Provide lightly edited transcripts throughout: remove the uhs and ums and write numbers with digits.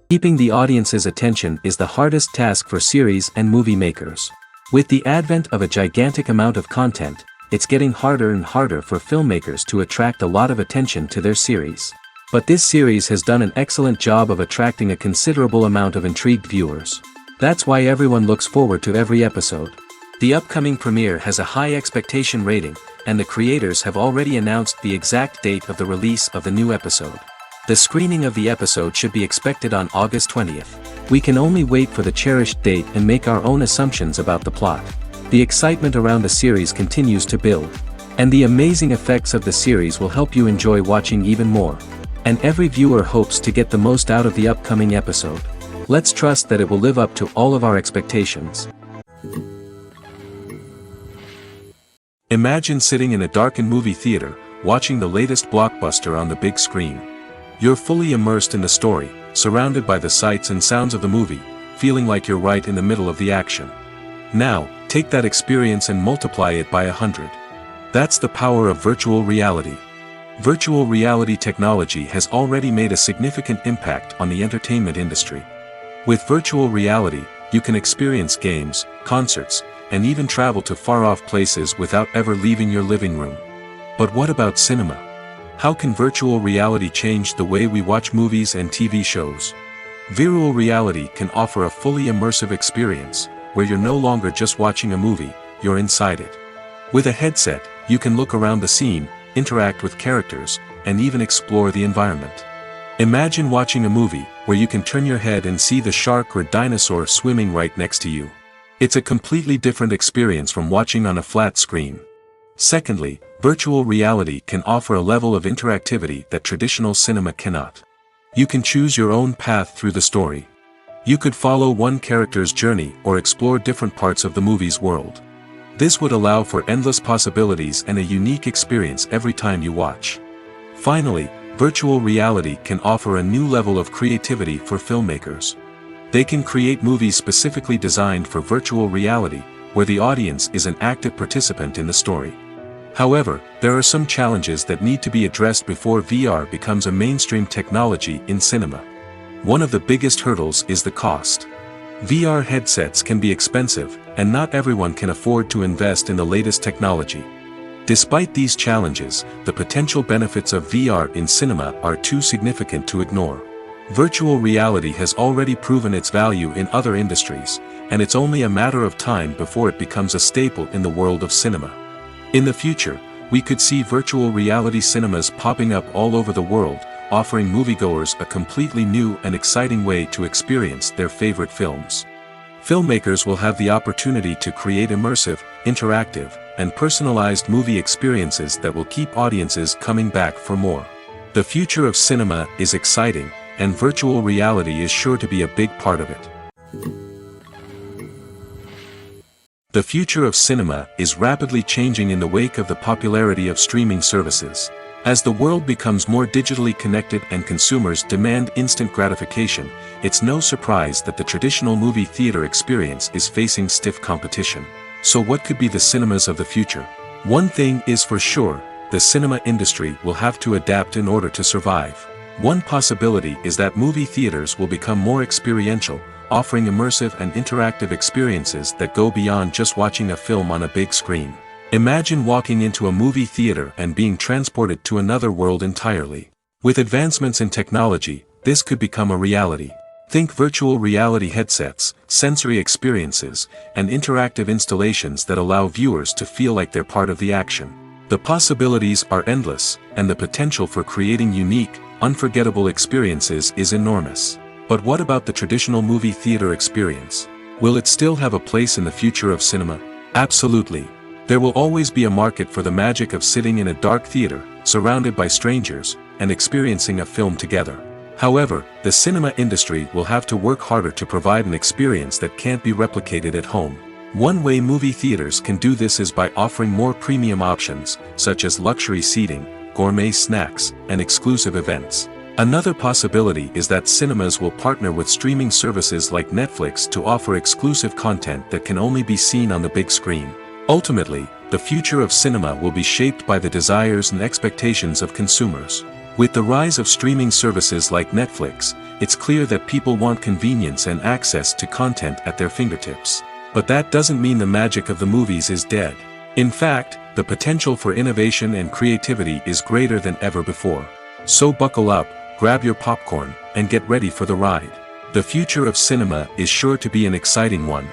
Keeping the audience's attention is the hardest task for series and movie makers. With the advent of a gigantic amount of content, it's getting harder and harder for filmmakers to attract a lot of attention to their series. But this series has done an excellent job of attracting a considerable amount of intrigued viewers. That's why everyone looks forward to every episode. The upcoming premiere has a high expectation rating, and the creators have already announced the exact date of the release of the new episode. The screening of the episode should be expected on August 20th. We can only wait for the cherished date and make our own assumptions about the plot. The excitement around the series continues to build. And the amazing effects of the series will help you enjoy watching even more. And every viewer hopes to get the most out of the upcoming episode. Let's trust that it will live up to all of our expectations. Imagine sitting in a darkened movie theater, watching the latest blockbuster on the big screen. You're fully immersed in the story, surrounded by the sights and sounds of the movie, feeling like you're right in the middle of the action. Now, take that experience and multiply it by 100. That's the power of virtual reality. Virtual reality technology has already made a significant impact on the entertainment industry. With virtual reality, you can experience games, concerts, and even travel to far-off places without ever leaving your living room. But what about cinema? How can virtual reality change the way we watch movies and TV shows? Virtual reality can offer a fully immersive experience, where you're no longer just watching a movie, you're inside it. With a headset, you can look around the scene, interact with characters, and even explore the environment. Imagine watching a movie, where you can turn your head and see the shark or dinosaur swimming right next to you. It's a completely different experience from watching on a flat screen. Secondly, virtual reality can offer a level of interactivity that traditional cinema cannot. You can choose your own path through the story. You could follow one character's journey or explore different parts of the movie's world. This would allow for endless possibilities and a unique experience every time you watch. Finally, virtual reality can offer a new level of creativity for filmmakers. They can create movies specifically designed for virtual reality, where the audience is an active participant in the story. However, there are some challenges that need to be addressed before VR becomes a mainstream technology in cinema. One of the biggest hurdles is the cost. VR headsets can be expensive, and not everyone can afford to invest in the latest technology. Despite these challenges, the potential benefits of VR in cinema are too significant to ignore. Virtual reality has already proven its value in other industries, and it's only a matter of time before it becomes a staple in the world of cinema. In the future, we could see virtual reality cinemas popping up all over the world, offering moviegoers a completely new and exciting way to experience their favorite films. Filmmakers will have the opportunity to create immersive, interactive, and personalized movie experiences that will keep audiences coming back for more. The future of cinema is exciting, and virtual reality is sure to be a big part of it. The future of cinema is rapidly changing in the wake of the popularity of streaming services. As the world becomes more digitally connected and consumers demand instant gratification, it's no surprise that the traditional movie theater experience is facing stiff competition. So what could be the cinemas of the future? One thing is for sure, the cinema industry will have to adapt in order to survive. One possibility is that movie theaters will become more experiential, offering immersive and interactive experiences that go beyond just watching a film on a big screen. Imagine walking into a movie theater and being transported to another world entirely. With advancements in technology, this could become a reality. Think virtual reality headsets, sensory experiences, and interactive installations that allow viewers to feel like they're part of the action. The possibilities are endless, and the potential for creating unique, unforgettable experiences is enormous. But what about the traditional movie theater experience? Will it still have a place in the future of cinema? Absolutely. There will always be a market for the magic of sitting in a dark theater, surrounded by strangers, and experiencing a film together. However, the cinema industry will have to work harder to provide an experience that can't be replicated at home. One way movie theaters can do this is by offering more premium options, such as luxury seating, gourmet snacks, and exclusive events. Another possibility is that cinemas will partner with streaming services like Netflix to offer exclusive content that can only be seen on the big screen. Ultimately, the future of cinema will be shaped by the desires and expectations of consumers. With the rise of streaming services like Netflix, it's clear that people want convenience and access to content at their fingertips. But that doesn't mean the magic of the movies is dead. In fact, the potential for innovation and creativity is greater than ever before. So buckle up, grab your popcorn, and get ready for the ride. The future of cinema is sure to be an exciting one.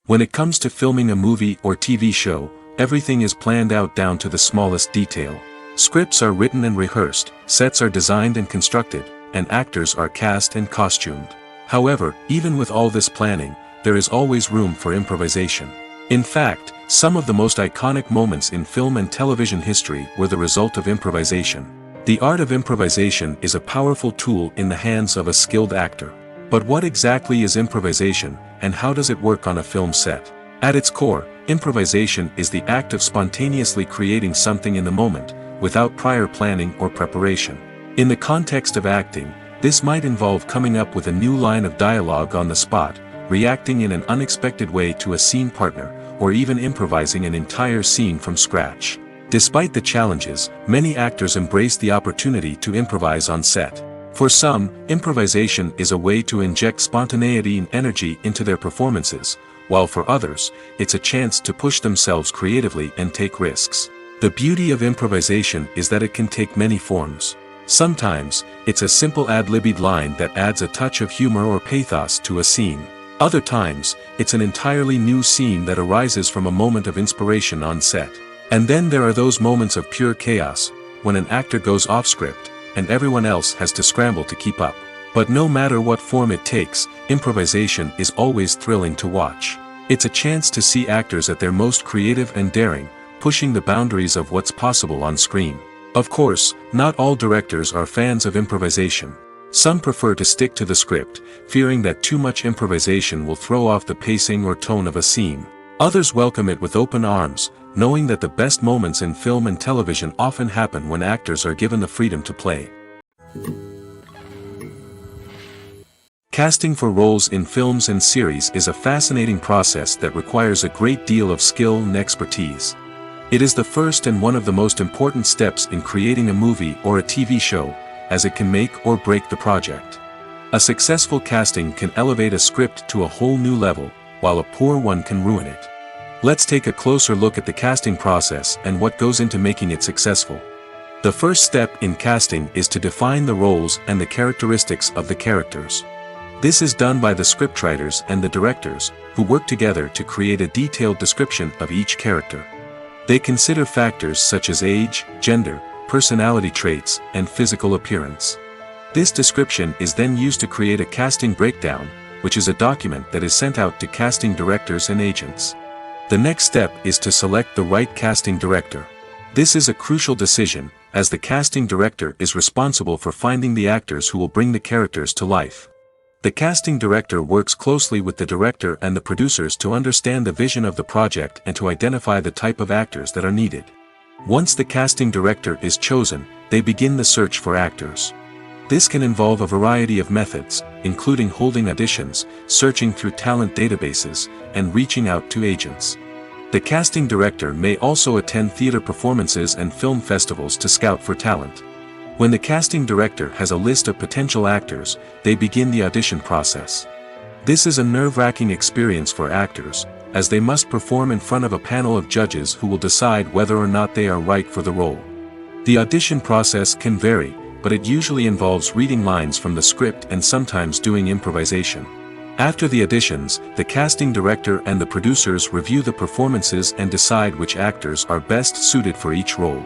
When it comes to filming a movie or TV show, everything is planned out down to the smallest detail. Scripts are written and rehearsed, sets are designed and constructed, and actors are cast and costumed. However, even with all this planning, there is always room for improvisation. In fact, some of the most iconic moments in film and television history were the result of improvisation. The art of improvisation is a powerful tool in the hands of a skilled actor. But what exactly is improvisation, and how does it work on a film set? At its core, improvisation is the act of spontaneously creating something in the moment, without prior planning or preparation. In the context of acting, this might involve coming up with a new line of dialogue on the spot, reacting in an unexpected way to a scene partner, or even improvising an entire scene from scratch. Despite the challenges, many actors embrace the opportunity to improvise on set. For some, improvisation is a way to inject spontaneity and energy into their performances, while for others, it's a chance to push themselves creatively and take risks. The beauty of improvisation is that it can take many forms. Sometimes, it's a simple ad-libbed line that adds a touch of humor or pathos to a scene. Other times, it's an entirely new scene that arises from a moment of inspiration on set. And then there are those moments of pure chaos, when an actor goes off script, and everyone else has to scramble to keep up. But no matter what form it takes, improvisation is always thrilling to watch. It's a chance to see actors at their most creative and daring, pushing the boundaries of what's possible on screen. Of course, not all directors are fans of improvisation. Some prefer to stick to the script, fearing that too much improvisation will throw off the pacing or tone of a scene. Others welcome it with open arms, knowing that the best moments in film and television often happen when actors are given the freedom to play. Casting for roles in films and series is a fascinating process that requires a great deal of skill and expertise. It is the first and one of the most important steps in creating a movie or a TV show, as it can make or break the project. A successful casting can elevate a script to a whole new level, while a poor one can ruin it. Let's take a closer look at the casting process and what goes into making it successful. The first step in casting is to define the roles and the characteristics of the characters. This is done by the scriptwriters and the directors, who work together to create a detailed description of each character. They consider factors such as age, gender, personality traits, and physical appearance. This description is then used to create a casting breakdown, which is a document that is sent out to casting directors and agents. The next step is to select the right casting director. This is a crucial decision, as the casting director is responsible for finding the actors who will bring the characters to life. The casting director works closely with the director and the producers to understand the vision of the project and to identify the type of actors that are needed. Once the casting director is chosen, they begin the search for actors. This can involve a variety of methods, including holding auditions, searching through talent databases, and reaching out to agents. The casting director may also attend theater performances and film festivals to scout for talent. When the casting director has a list of potential actors, they begin the audition process. This is a nerve-wracking experience for actors, as they must perform in front of a panel of judges who will decide whether or not they are right for the role. The audition process can vary, but it usually involves reading lines from the script and sometimes doing improvisation. After the auditions, the casting director and the producers review the performances and decide which actors are best suited for each role.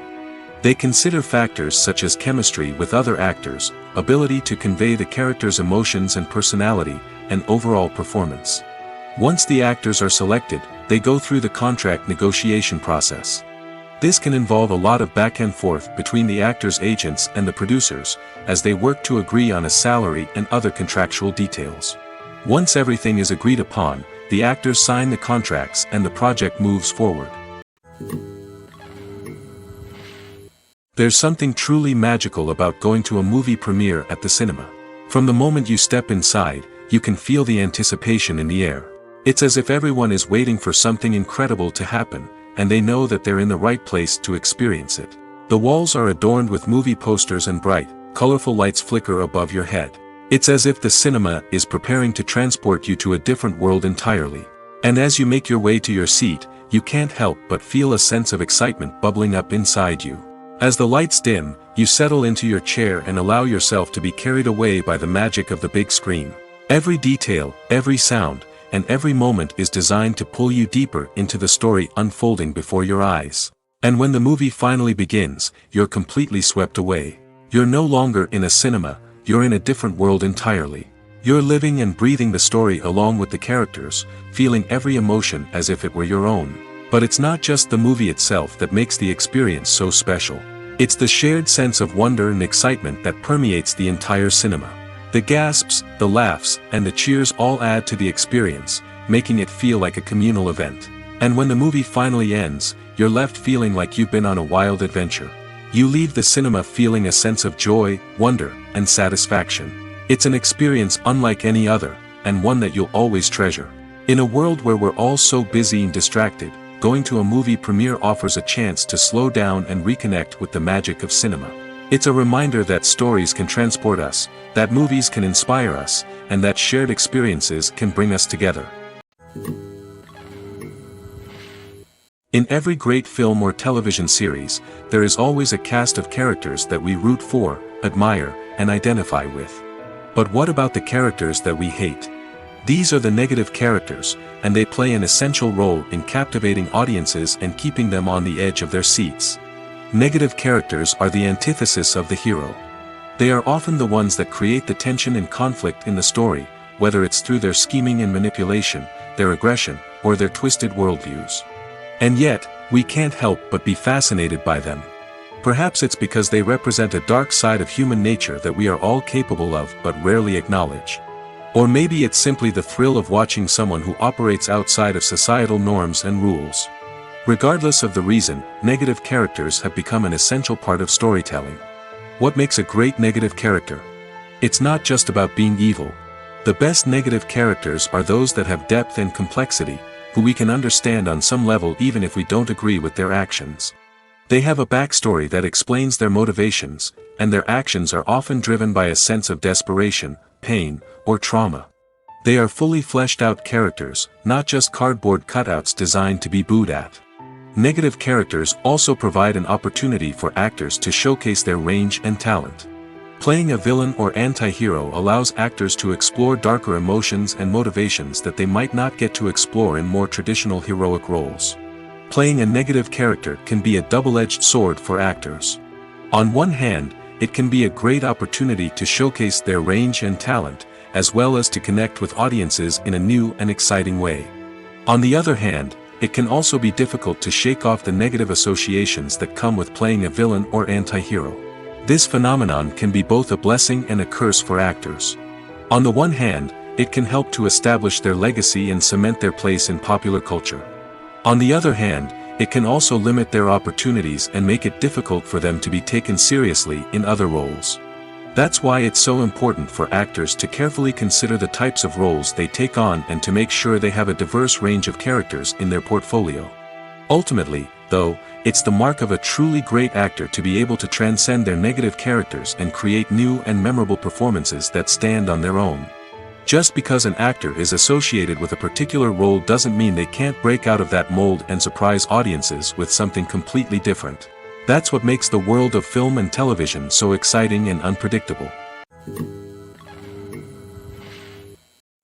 They consider factors such as chemistry with other actors, ability to convey the character's emotions and personality, and overall performance. Once the actors are selected, they go through the contract negotiation process. This can involve a lot of back and forth between the actors' agents and the producers, as they work to agree on a salary and other contractual details. Once everything is agreed upon, the actors sign the contracts and the project moves forward. There's something truly magical about going to a movie premiere at the cinema. From the moment you step inside, you can feel the anticipation in the air. It's as if everyone is waiting for something incredible to happen, and they know that they're in the right place to experience it. The walls are adorned with movie posters and bright, colorful lights flicker above your head. It's as if the cinema is preparing to transport you to a different world entirely. And as you make your way to your seat, you can't help but feel a sense of excitement bubbling up inside you. As the lights dim, you settle into your chair and allow yourself to be carried away by the magic of the big screen. Every detail, every sound, and every moment is designed to pull you deeper into the story unfolding before your eyes. And when the movie finally begins, you're completely swept away. You're no longer in a cinema, you're in a different world entirely. You're living and breathing the story along with the characters, feeling every emotion as if it were your own. But it's not just the movie itself that makes the experience so special. It's the shared sense of wonder and excitement that permeates the entire cinema. The gasps, the laughs, and the cheers all add to the experience, making it feel like a communal event. And when the movie finally ends, you're left feeling like you've been on a wild adventure. You leave the cinema feeling a sense of joy, wonder, and satisfaction. It's an experience unlike any other, and one that you'll always treasure. In a world where we're all so busy and distracted, going to a movie premiere offers a chance to slow down and reconnect with the magic of cinema. It's a reminder that stories can transport us, that movies can inspire us, and that shared experiences can bring us together. In every great film or television series, there is always a cast of characters that we root for, admire, and identify with. But what about the characters that we hate? These are the negative characters, and they play an essential role in captivating audiences and keeping them on the edge of their seats. Negative characters are the antithesis of the hero. They are often the ones that create the tension and conflict in the story, whether it's through their scheming and manipulation, their aggression, or their twisted worldviews. And yet, we can't help but be fascinated by them. Perhaps it's because they represent a dark side of human nature that we are all capable of but rarely acknowledge. Or maybe it's simply the thrill of watching someone who operates outside of societal norms and rules. Regardless of the reason, negative characters have become an essential part of storytelling. What makes a great negative character? It's not just about being evil. The best negative characters are those that have depth and complexity, who we can understand on some level even if we don't agree with their actions. They have a backstory that explains their motivations, and their actions are often driven by a sense of desperation, pain, or trauma. They are fully fleshed out characters, not just cardboard cutouts designed to be booed at. Negative characters also provide an opportunity for actors to showcase their range and talent. Playing a villain or anti-hero allows actors to explore darker emotions and motivations that they might not get to explore in more traditional heroic roles. Playing a negative character can be a double-edged sword for actors. On one hand, it can be a great opportunity to showcase their range and talent, as well as to connect with audiences in a new and exciting way. On the other hand, it can also be difficult to shake off the negative associations that come with playing a villain or anti-hero. This phenomenon can be both a blessing and a curse for actors. On the one hand, it can help to establish their legacy and cement their place in popular culture. On the other hand, it can also limit their opportunities and make it difficult for them to be taken seriously in other roles. That's why it's so important for actors to carefully consider the types of roles they take on and to make sure they have a diverse range of characters in their portfolio. Ultimately, though, it's the mark of a truly great actor to be able to transcend their negative characters and create new and memorable performances that stand on their own. Just because an actor is associated with a particular role doesn't mean they can't break out of that mold and surprise audiences with something completely different. That's what makes the world of film and television so exciting and unpredictable.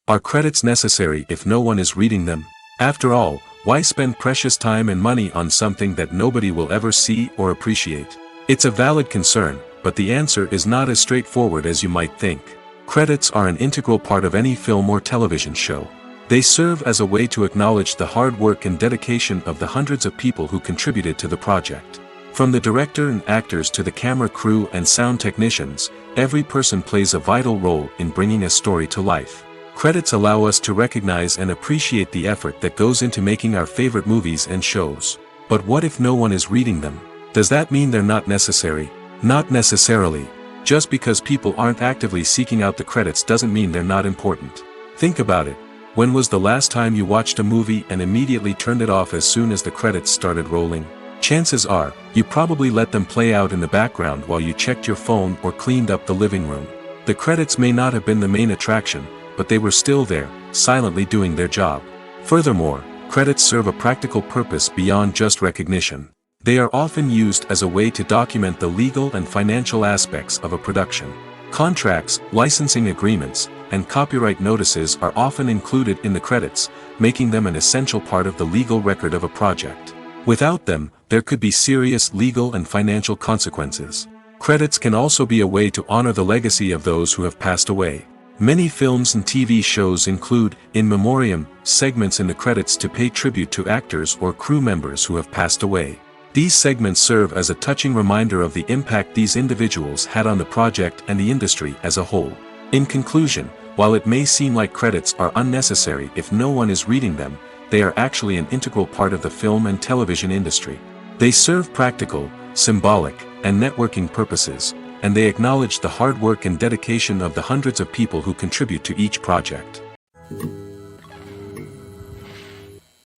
Are credits necessary if no one is reading them? After all, why spend precious time and money on something that nobody will ever see or appreciate? It's a valid concern, but the answer is not as straightforward as you might think. Credits are an integral part of any film or television show. They serve as a way to acknowledge the hard work and dedication of the hundreds of people who contributed to the project. From the director and actors to the camera crew and sound technicians, every person plays a vital role in bringing a story to life. Credits allow us to recognize and appreciate the effort that goes into making our favorite movies and shows. But what if no one is reading them? Does that mean they're not necessary? Not necessarily. Just because people aren't actively seeking out the credits doesn't mean they're not important. Think about it. When was the last time you watched a movie and immediately turned it off as soon as the credits started rolling? Chances are, you probably let them play out in the background while you checked your phone or cleaned up the living room. The credits may not have been the main attraction, but they were still there, silently doing their job. Furthermore, credits serve a practical purpose beyond just recognition. They are often used as a way to document the legal and financial aspects of a production. Contracts, licensing agreements, and copyright notices are often included in the credits, making them an essential part of the legal record of a project. Without them, there could be serious legal and financial consequences. Credits can also be a way to honor the legacy of those who have passed away. Many films and TV shows include, in memoriam, segments in the credits to pay tribute to actors or crew members who have passed away. These segments serve as a touching reminder of the impact these individuals had on the project and the industry as a whole. In conclusion, while it may seem like credits are unnecessary if no one is reading them, they are actually an integral part of the film and television industry. They serve practical, symbolic, and networking purposes, and they acknowledge the hard work and dedication of the hundreds of people who contribute to each project.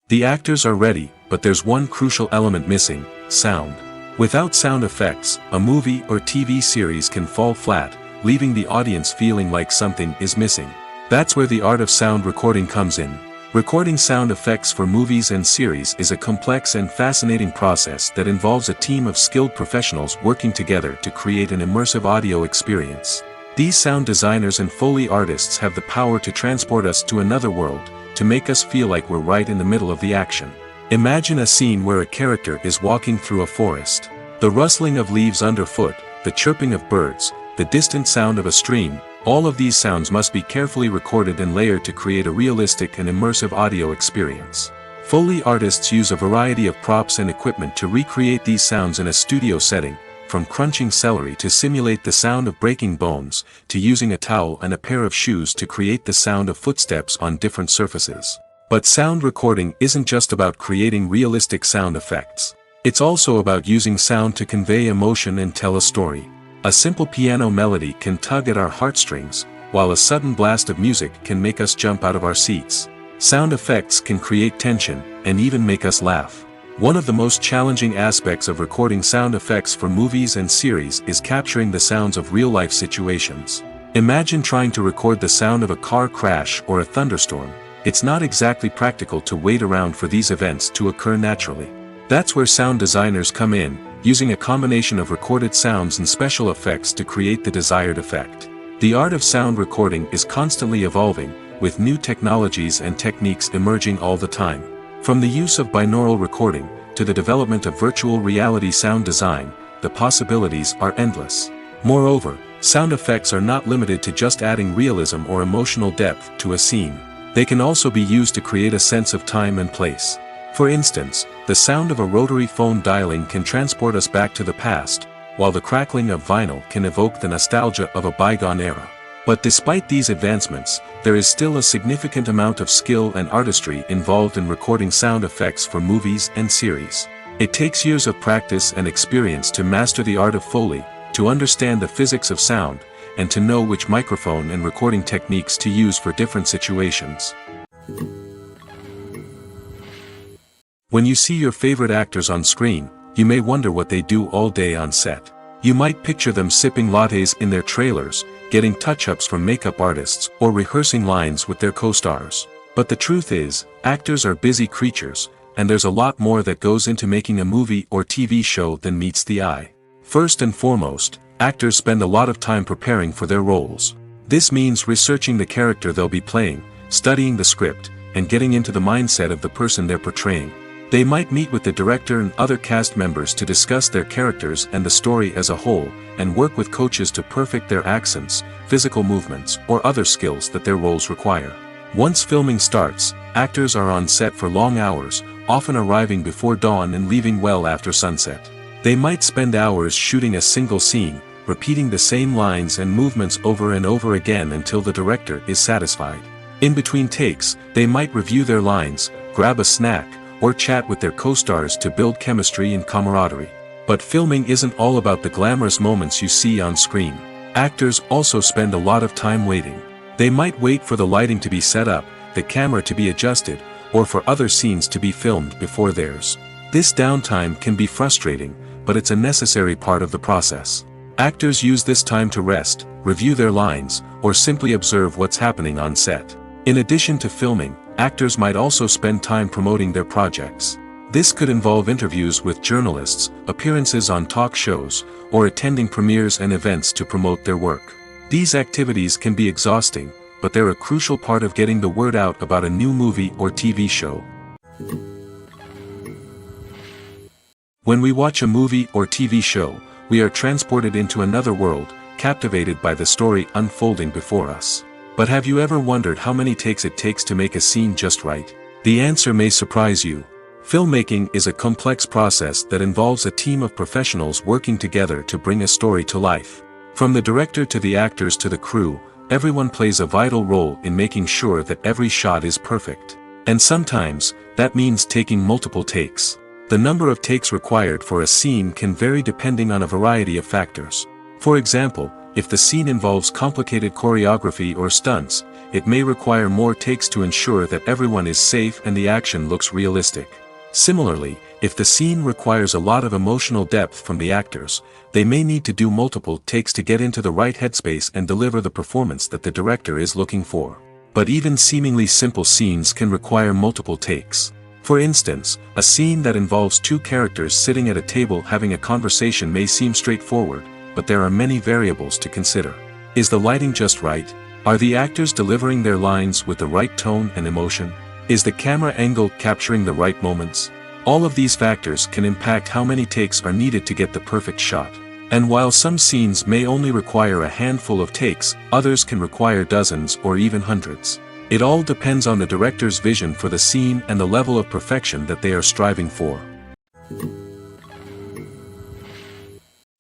The actors are ready, but there's one crucial element missing: sound. Without sound effects, a movie or TV series can fall flat, leaving the audience feeling like something is missing. That's where the art of sound recording comes in. Recording sound effects for movies and series is a complex and fascinating process that involves a team of skilled professionals working together to create an immersive audio experience. These sound designers and Foley artists have the power to transport us to another world, to make us feel like we're right in the middle of the action. Imagine a scene where a character is walking through a forest. The rustling of leaves underfoot, the chirping of birds, the distant sound of a stream, all of these sounds must be carefully recorded and layered to create a realistic and immersive audio experience. Foley artists use a variety of props and equipment to recreate these sounds in a studio setting, from crunching celery to simulate the sound of breaking bones, to using a towel and a pair of shoes to create the sound of footsteps on different surfaces. But sound recording isn't just about creating realistic sound effects. It's also about using sound to convey emotion and tell a story. A simple piano melody can tug at our heartstrings, while a sudden blast of music can make us jump out of our seats. Sound effects can create tension, and even make us laugh. One of the most challenging aspects of recording sound effects for movies and series is capturing the sounds of real-life situations. Imagine trying to record the sound of a car crash or a thunderstorm. It's not exactly practical to wait around for these events to occur naturally. That's where sound designers come in, using a combination of recorded sounds and special effects to create the desired effect. The art of sound recording is constantly evolving, with new technologies and techniques emerging all the time. From the use of binaural recording, to the development of virtual reality sound design, the possibilities are endless. Moreover, sound effects are not limited to just adding realism or emotional depth to a scene. They can also be used to create a sense of time and place. For instance, the sound of a rotary phone dialing can transport us back to the past, while the crackling of vinyl can evoke the nostalgia of a bygone era. But despite these advancements, there is still a significant amount of skill and artistry involved in recording sound effects for movies and series. It takes years of practice and experience to master the art of Foley, to understand the physics of sound, and to know which microphone and recording techniques to use for different situations. When you see your favorite actors on screen, you may wonder what they do all day on set. You might picture them sipping lattes in their trailers, getting touch-ups from makeup artists, or rehearsing lines with their co-stars. But the truth is, actors are busy creatures, and there's a lot more that goes into making a movie or TV show than meets the eye. First and foremost, actors spend a lot of time preparing for their roles. This means researching the character they'll be playing, studying the script, and getting into the mindset of the person they're portraying. They might meet with the director and other cast members to discuss their characters and the story as a whole, and work with coaches to perfect their accents, physical movements, or other skills that their roles require. Once filming starts, actors are on set for long hours, often arriving before dawn and leaving well after sunset. They might spend hours shooting a single scene, repeating the same lines and movements over and over again until the director is satisfied. In between takes, they might review their lines, grab a snack, or chat with their co-stars to build chemistry and camaraderie. But filming isn't all about the glamorous moments you see on screen. Actors also spend a lot of time waiting. They might wait for the lighting to be set up, the camera to be adjusted, or for other scenes to be filmed before theirs. This downtime can be frustrating, but it's a necessary part of the process. Actors use this time to rest, review their lines, or simply observe what's happening on set. In addition to filming, actors might also spend time promoting their projects. This could involve interviews with journalists, appearances on talk shows, or attending premieres and events to promote their work. These activities can be exhausting, but they're a crucial part of getting the word out about a new movie or TV show. When we watch a movie or TV show, we are transported into another world, captivated by the story unfolding before us. But have you ever wondered how many takes it takes to make a scene just right? The answer may surprise you. Filmmaking is a complex process that involves a team of professionals working together to bring a story to life. From the director to the actors to the crew, everyone plays a vital role in making sure that every shot is perfect. And sometimes, that means taking multiple takes. The number of takes required for a scene can vary depending on a variety of factors. For example, if the scene involves complicated choreography or stunts, it may require more takes to ensure that everyone is safe and the action looks realistic. Similarly, if the scene requires a lot of emotional depth from the actors, they may need to do multiple takes to get into the right headspace and deliver the performance that the director is looking for. But even seemingly simple scenes can require multiple takes. For instance, a scene that involves two characters sitting at a table having a conversation may seem straightforward, but there are many variables to consider. Is the lighting just right? Are the actors delivering their lines with the right tone and emotion? Is the camera angle capturing the right moments? All of these factors can impact how many takes are needed to get the perfect shot. And while some scenes may only require a handful of takes, others can require dozens or even hundreds. It all depends on the director's vision for the scene and the level of perfection that they are striving for.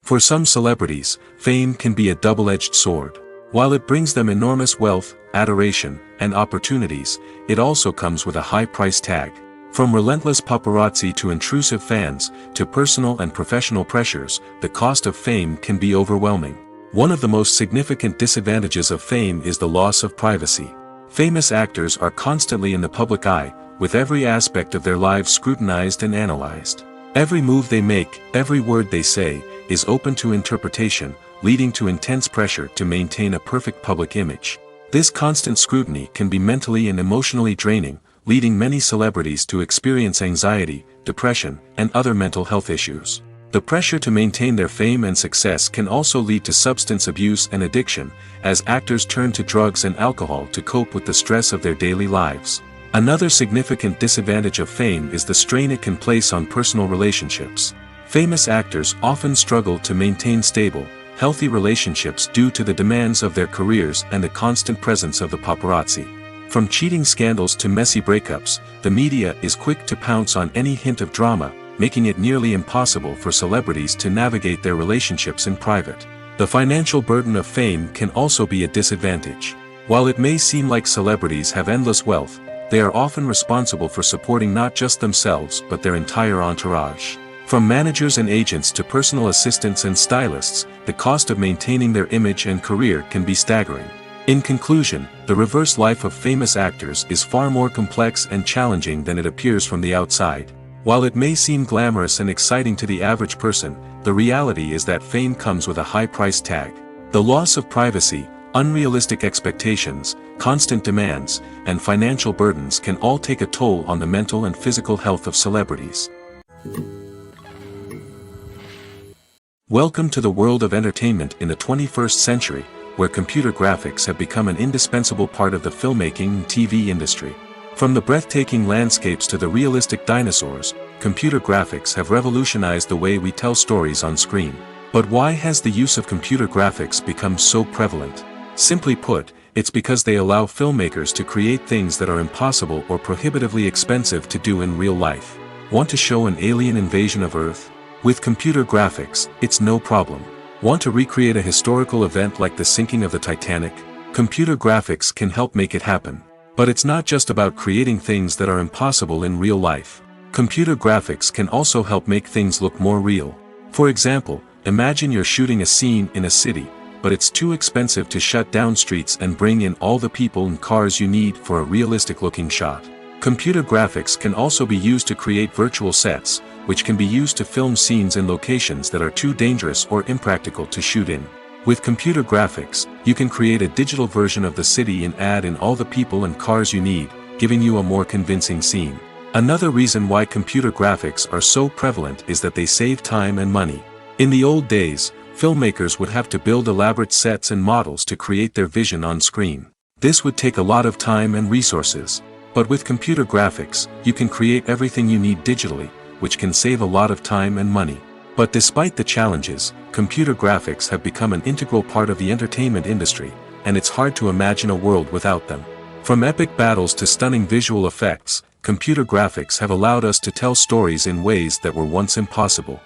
For some celebrities, fame can be a double-edged sword. While it brings them enormous wealth, adoration, and opportunities, it also comes with a high price tag. From relentless paparazzi to intrusive fans, to personal and professional pressures, the cost of fame can be overwhelming. One of the most significant disadvantages of fame is the loss of privacy. Famous actors are constantly in the public eye, with every aspect of their lives scrutinized and analyzed. Every move they make, every word they say, is open to interpretation, leading to intense pressure to maintain a perfect public image. This constant scrutiny can be mentally and emotionally draining, leading many celebrities to experience anxiety, depression, and other mental health issues. The pressure to maintain their fame and success can also lead to substance abuse and addiction, as actors turn to drugs and alcohol to cope with the stress of their daily lives. Another significant disadvantage of fame is the strain it can place on personal relationships. Famous actors often struggle to maintain stable, healthy relationships due to the demands of their careers and the constant presence of the paparazzi. From cheating scandals to messy breakups, the media is quick to pounce on any hint of drama, making it nearly impossible for celebrities to navigate their relationships in private. The financial burden of fame can also be a disadvantage. While it may seem like celebrities have endless wealth, they are often responsible for supporting not just themselves but their entire entourage. From managers and agents to personal assistants and stylists, the cost of maintaining their image and career can be staggering. In conclusion, the reverse life of famous actors is far more complex and challenging than it appears from the outside. While it may seem glamorous and exciting to the average person, the reality is that fame comes with a high price tag. The loss of privacy, unrealistic expectations, constant demands, and financial burdens can all take a toll on the mental and physical health of celebrities. Welcome to the world of entertainment in the 21st century, where computer graphics have become an indispensable part of the filmmaking and TV industry. From the breathtaking landscapes to the realistic dinosaurs, computer graphics have revolutionized the way we tell stories on screen. But why has the use of computer graphics become so prevalent? Simply put, it's because they allow filmmakers to create things that are impossible or prohibitively expensive to do in real life. Want to show an alien invasion of Earth? With computer graphics, it's no problem. Want to recreate a historical event like the sinking of the Titanic? Computer graphics can help make it happen. But it's not just about creating things that are impossible in real life. Computer graphics can also help make things look more real. For example, imagine you're shooting a scene in a city, but it's too expensive to shut down streets and bring in all the people and cars you need for a realistic-looking shot. Computer graphics can also be used to create virtual sets, which can be used to film scenes in locations that are too dangerous or impractical to shoot in. With computer graphics, you can create a digital version of the city and add in all the people and cars you need, giving you a more convincing scene. Another reason why computer graphics are so prevalent is that they save time and money. In the old days, filmmakers would have to build elaborate sets and models to create their vision on screen. This would take a lot of time and resources. But with computer graphics, you can create everything you need digitally, which can save a lot of time and money. But despite the challenges, computer graphics have become an integral part of the entertainment industry, and it's hard to imagine a world without them. From epic battles to stunning visual effects, computer graphics have allowed us to tell stories in ways that were once impossible.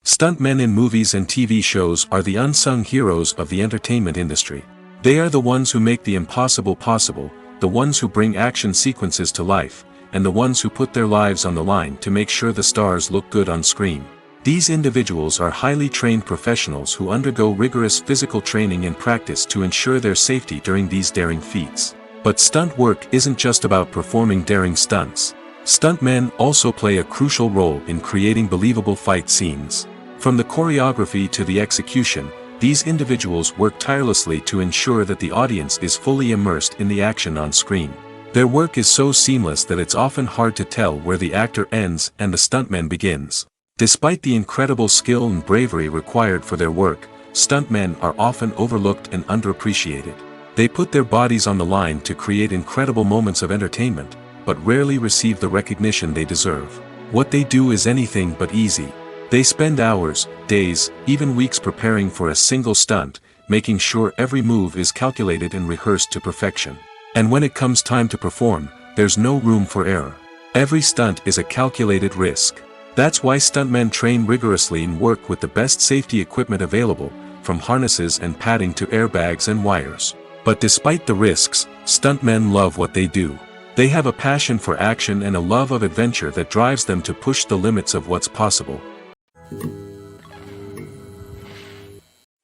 Stuntmen in movies and TV shows are the unsung heroes of the entertainment industry. They are the ones who make the impossible possible, the ones who bring action sequences to life, and the ones who put their lives on the line to make sure the stars look good on screen. These individuals are highly trained professionals who undergo rigorous physical training and practice to ensure their safety during these daring feats. But stunt work isn't just about performing daring stunts. Stuntmen also play a crucial role in creating believable fight scenes. From the choreography to the execution, these individuals work tirelessly to ensure that the audience is fully immersed in the action on screen. Their work is so seamless that it's often hard to tell where the actor ends and the stuntman begins. Despite the incredible skill and bravery required for their work, stuntmen are often overlooked and underappreciated. They put their bodies on the line to create incredible moments of entertainment, but rarely receive the recognition they deserve. What they do is anything but easy. They spend hours, days, even weeks preparing for a single stunt, making sure every move is calculated and rehearsed to perfection. And when it comes time to perform, there's no room for error. Every stunt is a calculated risk. That's why stuntmen train rigorously and work with the best safety equipment available, from harnesses and padding to airbags and wires. But despite the risks, stuntmen love what they do. They have a passion for action and a love of adventure that drives them to push the limits of what's possible.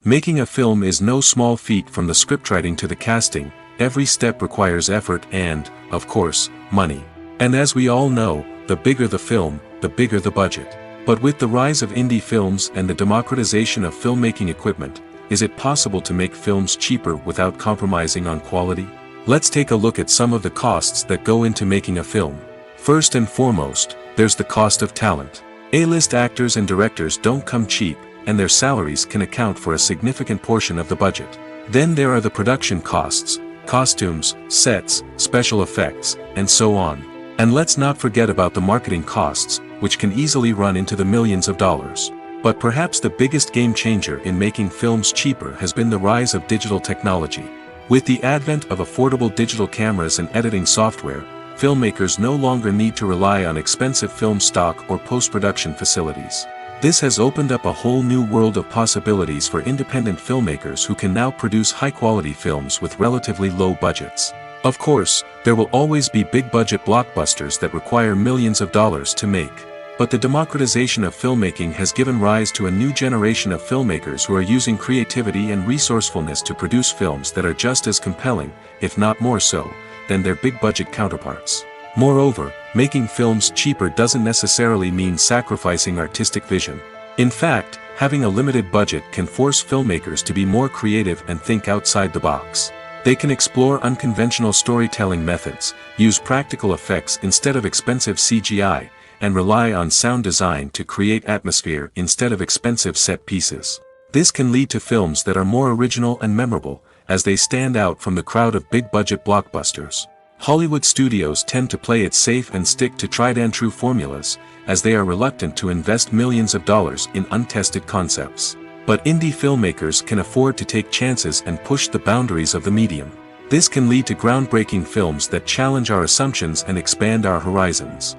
Making a film is no small feat. From the scriptwriting to the casting, every step requires effort and, of course, money. And as we all know, the bigger the film, the bigger the budget. But with the rise of indie films and the democratization of filmmaking equipment, is it possible to make films cheaper without compromising on quality? Let's take a look at some of the costs that go into making a film. First and foremost, there's the cost of talent. A-list actors and directors don't come cheap, and their salaries can account for a significant portion of the budget. Then there are the production costs, costumes, sets, special effects, and so on. And let's not forget about the marketing costs, which can easily run into the millions of dollars. But perhaps the biggest game changer in making films cheaper has been the rise of digital technology. With the advent of affordable digital cameras and editing software, filmmakers no longer need to rely on expensive film stock or post-production facilities. This has opened up a whole new world of possibilities for independent filmmakers who can now produce high-quality films with relatively low budgets. Of course, there will always be big-budget blockbusters that require millions of dollars to make. But the democratization of filmmaking has given rise to a new generation of filmmakers who are using creativity and resourcefulness to produce films that are just as compelling, if not more so, than their big-budget counterparts. Moreover, making films cheaper doesn't necessarily mean sacrificing artistic vision. In fact, having a limited budget can force filmmakers to be more creative and think outside the box. They can explore unconventional storytelling methods, use practical effects instead of expensive CGI, and rely on sound design to create atmosphere instead of expensive set pieces. This can lead to films that are more original and memorable, as they stand out from the crowd of big-budget blockbusters. Hollywood studios tend to play it safe and stick to tried-and-true formulas, as they are reluctant to invest millions of dollars in untested concepts. But indie filmmakers can afford to take chances and push the boundaries of the medium. This can lead to groundbreaking films that challenge our assumptions and expand our horizons.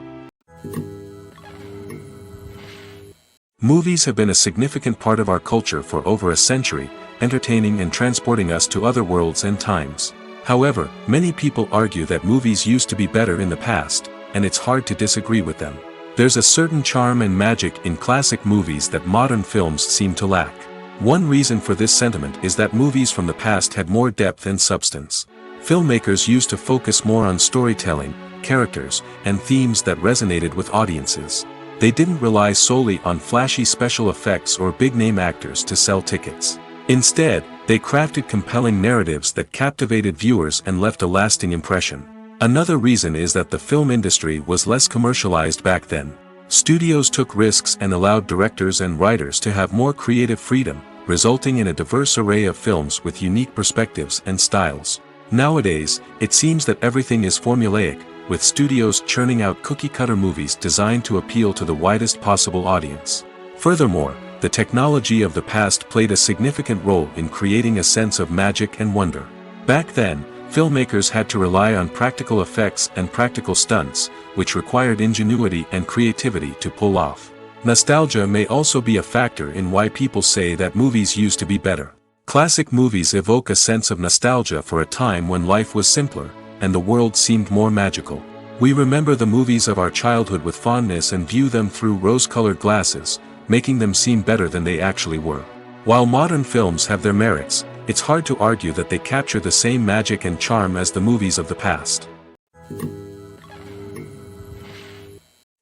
Movies have been a significant part of our culture for over a century, entertaining and transporting us to other worlds and times. However, many people argue that movies used to be better in the past, and it's hard to disagree with them. There's a certain charm and magic in classic movies that modern films seem to lack. One reason for this sentiment is that movies from the past had more depth and substance. Filmmakers used to focus more on storytelling, characters, and themes that resonated with audiences. They didn't rely solely on flashy special effects or big-name actors to sell tickets. Instead, they crafted compelling narratives that captivated viewers and left a lasting impression. Another reason is that the film industry was less commercialized back then. Studios took risks and allowed directors and writers to have more creative freedom, resulting in a diverse array of films with unique perspectives and styles. Nowadays, it seems that everything is formulaic, with studios churning out cookie-cutter movies designed to appeal to the widest possible audience. Furthermore, the technology of the past played a significant role in creating a sense of magic and wonder. Back then, filmmakers had to rely on practical effects and practical stunts, which required ingenuity and creativity to pull off. Nostalgia may also be a factor in why people say that movies used to be better. Classic movies evoke a sense of nostalgia for a time when life was simpler, and the world seemed more magical. We remember the movies of our childhood with fondness and view them through rose-colored glasses, making them seem better than they actually were. While modern films have their merits, it's hard to argue that they capture the same magic and charm as the movies of the past.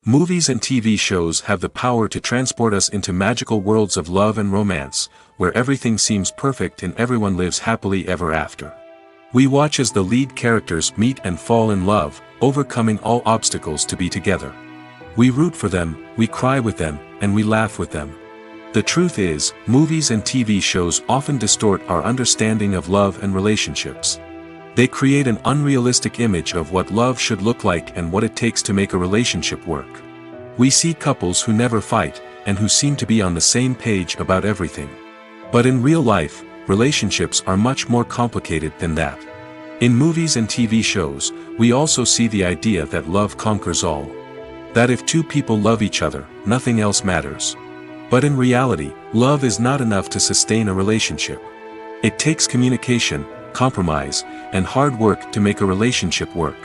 Movies and TV shows have the power to transport us into magical worlds of love and romance, where everything seems perfect and everyone lives happily ever after. We watch as the lead characters meet and fall in love, overcoming all obstacles to be together. We root for them, we cry with them, and we laugh with them. The truth is, movies and TV shows often distort our understanding of love and relationships. They create an unrealistic image of what love should look like and what it takes to make a relationship work. We see couples who never fight, and who seem to be on the same page about everything. But in real life, relationships are much more complicated than that. In movies and TV shows, we also see the idea that love conquers all. That if two people love each other, nothing else matters. But in reality, love is not enough to sustain a relationship. It takes communication, compromise, and hard work to make a relationship work.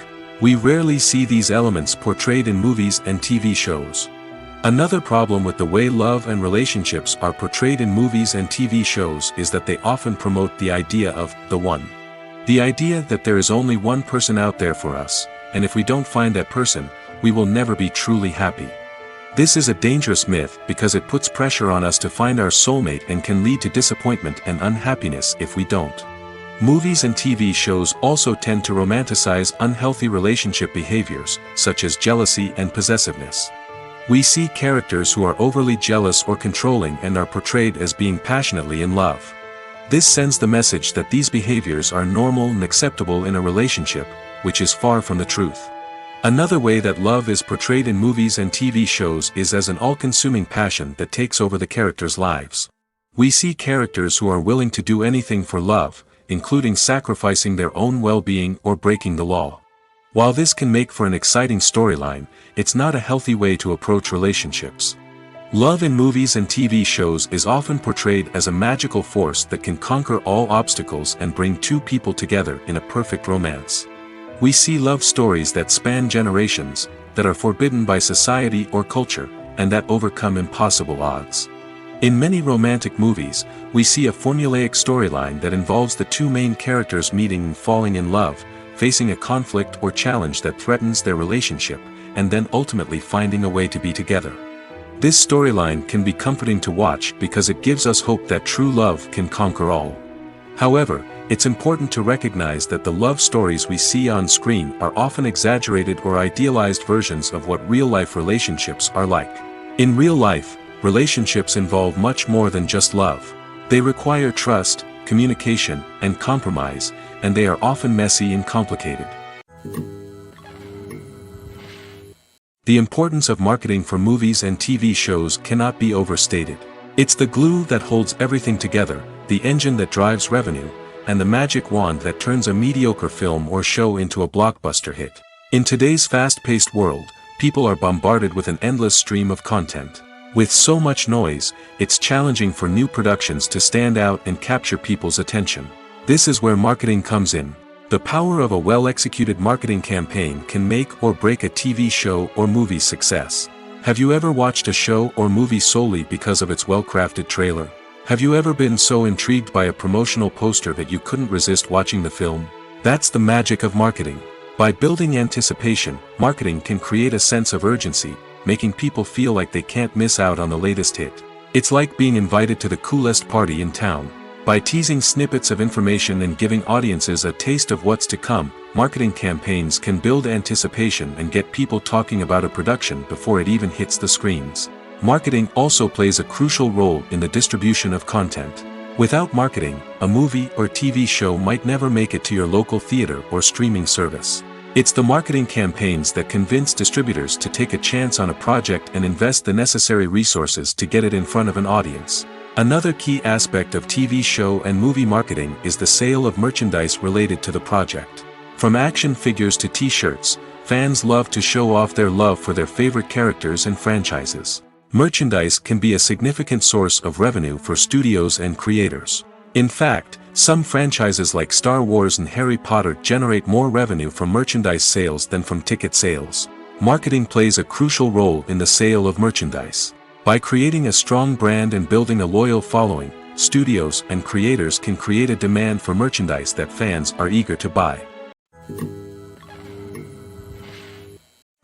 We rarely see these elements portrayed in movies and TV shows. Another problem with the way love and relationships are portrayed in movies and TV shows is that they often promote the idea of the one. The idea that there is only one person out there for us, and if we don't find that person, we will never be truly happy. This is a dangerous myth because it puts pressure on us to find our soulmate and can lead to disappointment and unhappiness if we don't. Movies and TV shows also tend to romanticize unhealthy relationship behaviors, such as jealousy and possessiveness. We see characters who are overly jealous or controlling and are portrayed as being passionately in love. This sends the message that these behaviors are normal and acceptable in a relationship, which is far from the truth. Another way that love is portrayed in movies and TV shows is as an all-consuming passion that takes over the characters' lives. We see characters who are willing to do anything for love, including sacrificing their own well-being or breaking the law. While this can make for an exciting storyline, it's not a healthy way to approach relationships. Love in movies and TV shows is often portrayed as a magical force that can conquer all obstacles and bring two people together in a perfect romance. We see love stories that span generations, that are forbidden by society or culture, and that overcome impossible odds. In many romantic movies, we see a formulaic storyline that involves the two main characters meeting and falling in love, facing a conflict or challenge that threatens their relationship, and then ultimately finding a way to be together. This storyline can be comforting to watch because it gives us hope that true love can conquer all. However, it's important to recognize that the love stories we see on screen are often exaggerated or idealized versions of what real-life relationships are like. In real life, relationships involve much more than just love. They require trust, communication, and compromise, and they are often messy and complicated. The importance of marketing for movies and TV shows cannot be overstated. It's the glue that holds everything together, the engine that drives revenue, and the magic wand that turns a mediocre film or show into a blockbuster hit. In today's fast-paced world, people are bombarded with an endless stream of content. With so much noise, it's challenging for new productions to stand out and capture people's attention. This is where marketing comes in. The power of a well-executed marketing campaign can make or break a TV show or movie's success. Have you ever watched a show or movie solely because of its well-crafted trailer? Have you ever been so intrigued by a promotional poster that you couldn't resist watching the film? That's the magic of marketing. By building anticipation, marketing can create a sense of urgency, making people feel like they can't miss out on the latest hit. It's like being invited to the coolest party in town. By teasing snippets of information and giving audiences a taste of what's to come, marketing campaigns can build anticipation and get people talking about a production before it even hits the screens. Marketing also plays a crucial role in the distribution of content. Without marketing, a movie or TV show might never make it to your local theater or streaming service. It's the marketing campaigns that convince distributors to take a chance on a project and invest the necessary resources to get it in front of an audience. Another key aspect of TV show and movie marketing is the sale of merchandise related to the project. From action figures to t-shirts, fans love to show off their love for their favorite characters and franchises. Merchandise can be a significant source of revenue for studios and creators. In fact, some franchises like Star Wars and Harry Potter generate more revenue from merchandise sales than from ticket sales. Marketing plays a crucial role in the sale of merchandise. By creating a strong brand and building a loyal following, studios and creators can create a demand for merchandise that fans are eager to buy.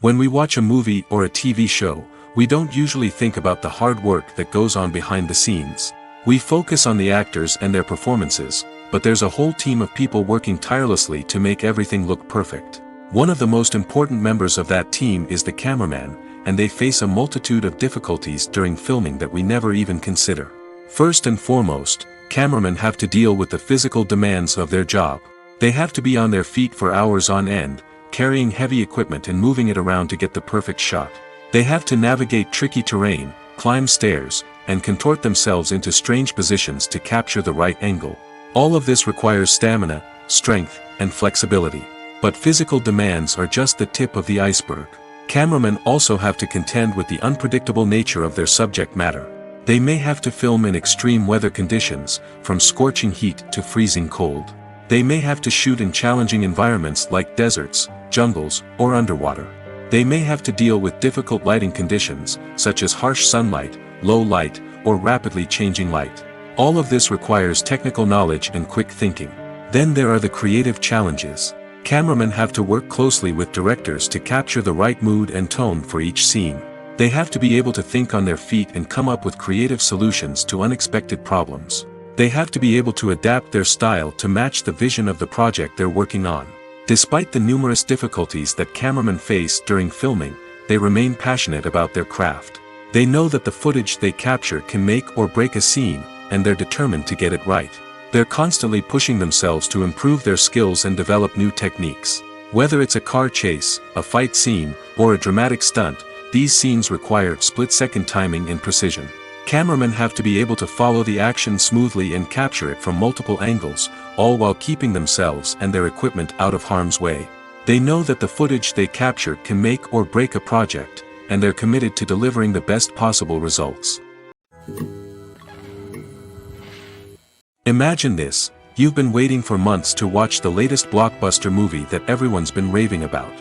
When we watch a movie or a TV show, we don't usually think about the hard work that goes on behind the scenes. We focus on the actors and their performances, but there's a whole team of people working tirelessly to make everything look perfect. One of the most important members of that team is the cameraman, and they face a multitude of difficulties during filming that we never even consider. First and foremost, cameramen have to deal with the physical demands of their job. They have to be on their feet for hours on end, carrying heavy equipment and moving it around to get the perfect shot. They have to navigate tricky terrain, climb stairs, and contort themselves into strange positions to capture the right angle. All of this requires stamina, strength, and flexibility. But physical demands are just the tip of the iceberg. Cameramen also have to contend with the unpredictable nature of their subject matter. They may have to film in extreme weather conditions, from scorching heat to freezing cold. They may have to shoot in challenging environments like deserts, jungles, or underwater. They may have to deal with difficult lighting conditions, such as harsh sunlight, low light, or rapidly changing light. All of this requires technical knowledge and quick thinking. Then there are the creative challenges. Cameramen have to work closely with directors to capture the right mood and tone for each scene. They have to be able to think on their feet and come up with creative solutions to unexpected problems. They have to be able to adapt their style to match the vision of the project they're working on. Despite the numerous difficulties that cameramen face during filming, they remain passionate about their craft. They know that the footage they capture can make or break a scene, and they're determined to get it right. They're constantly pushing themselves to improve their skills and develop new techniques. Whether it's a car chase, a fight scene, or a dramatic stunt, these scenes require split-second timing and precision. Cameramen have to be able to follow the action smoothly and capture it from multiple angles, all while keeping themselves and their equipment out of harm's way. They know that the footage they capture can make or break a project, and they're committed to delivering the best possible results. Imagine this: you've been waiting for months to watch the latest blockbuster movie that everyone's been raving about.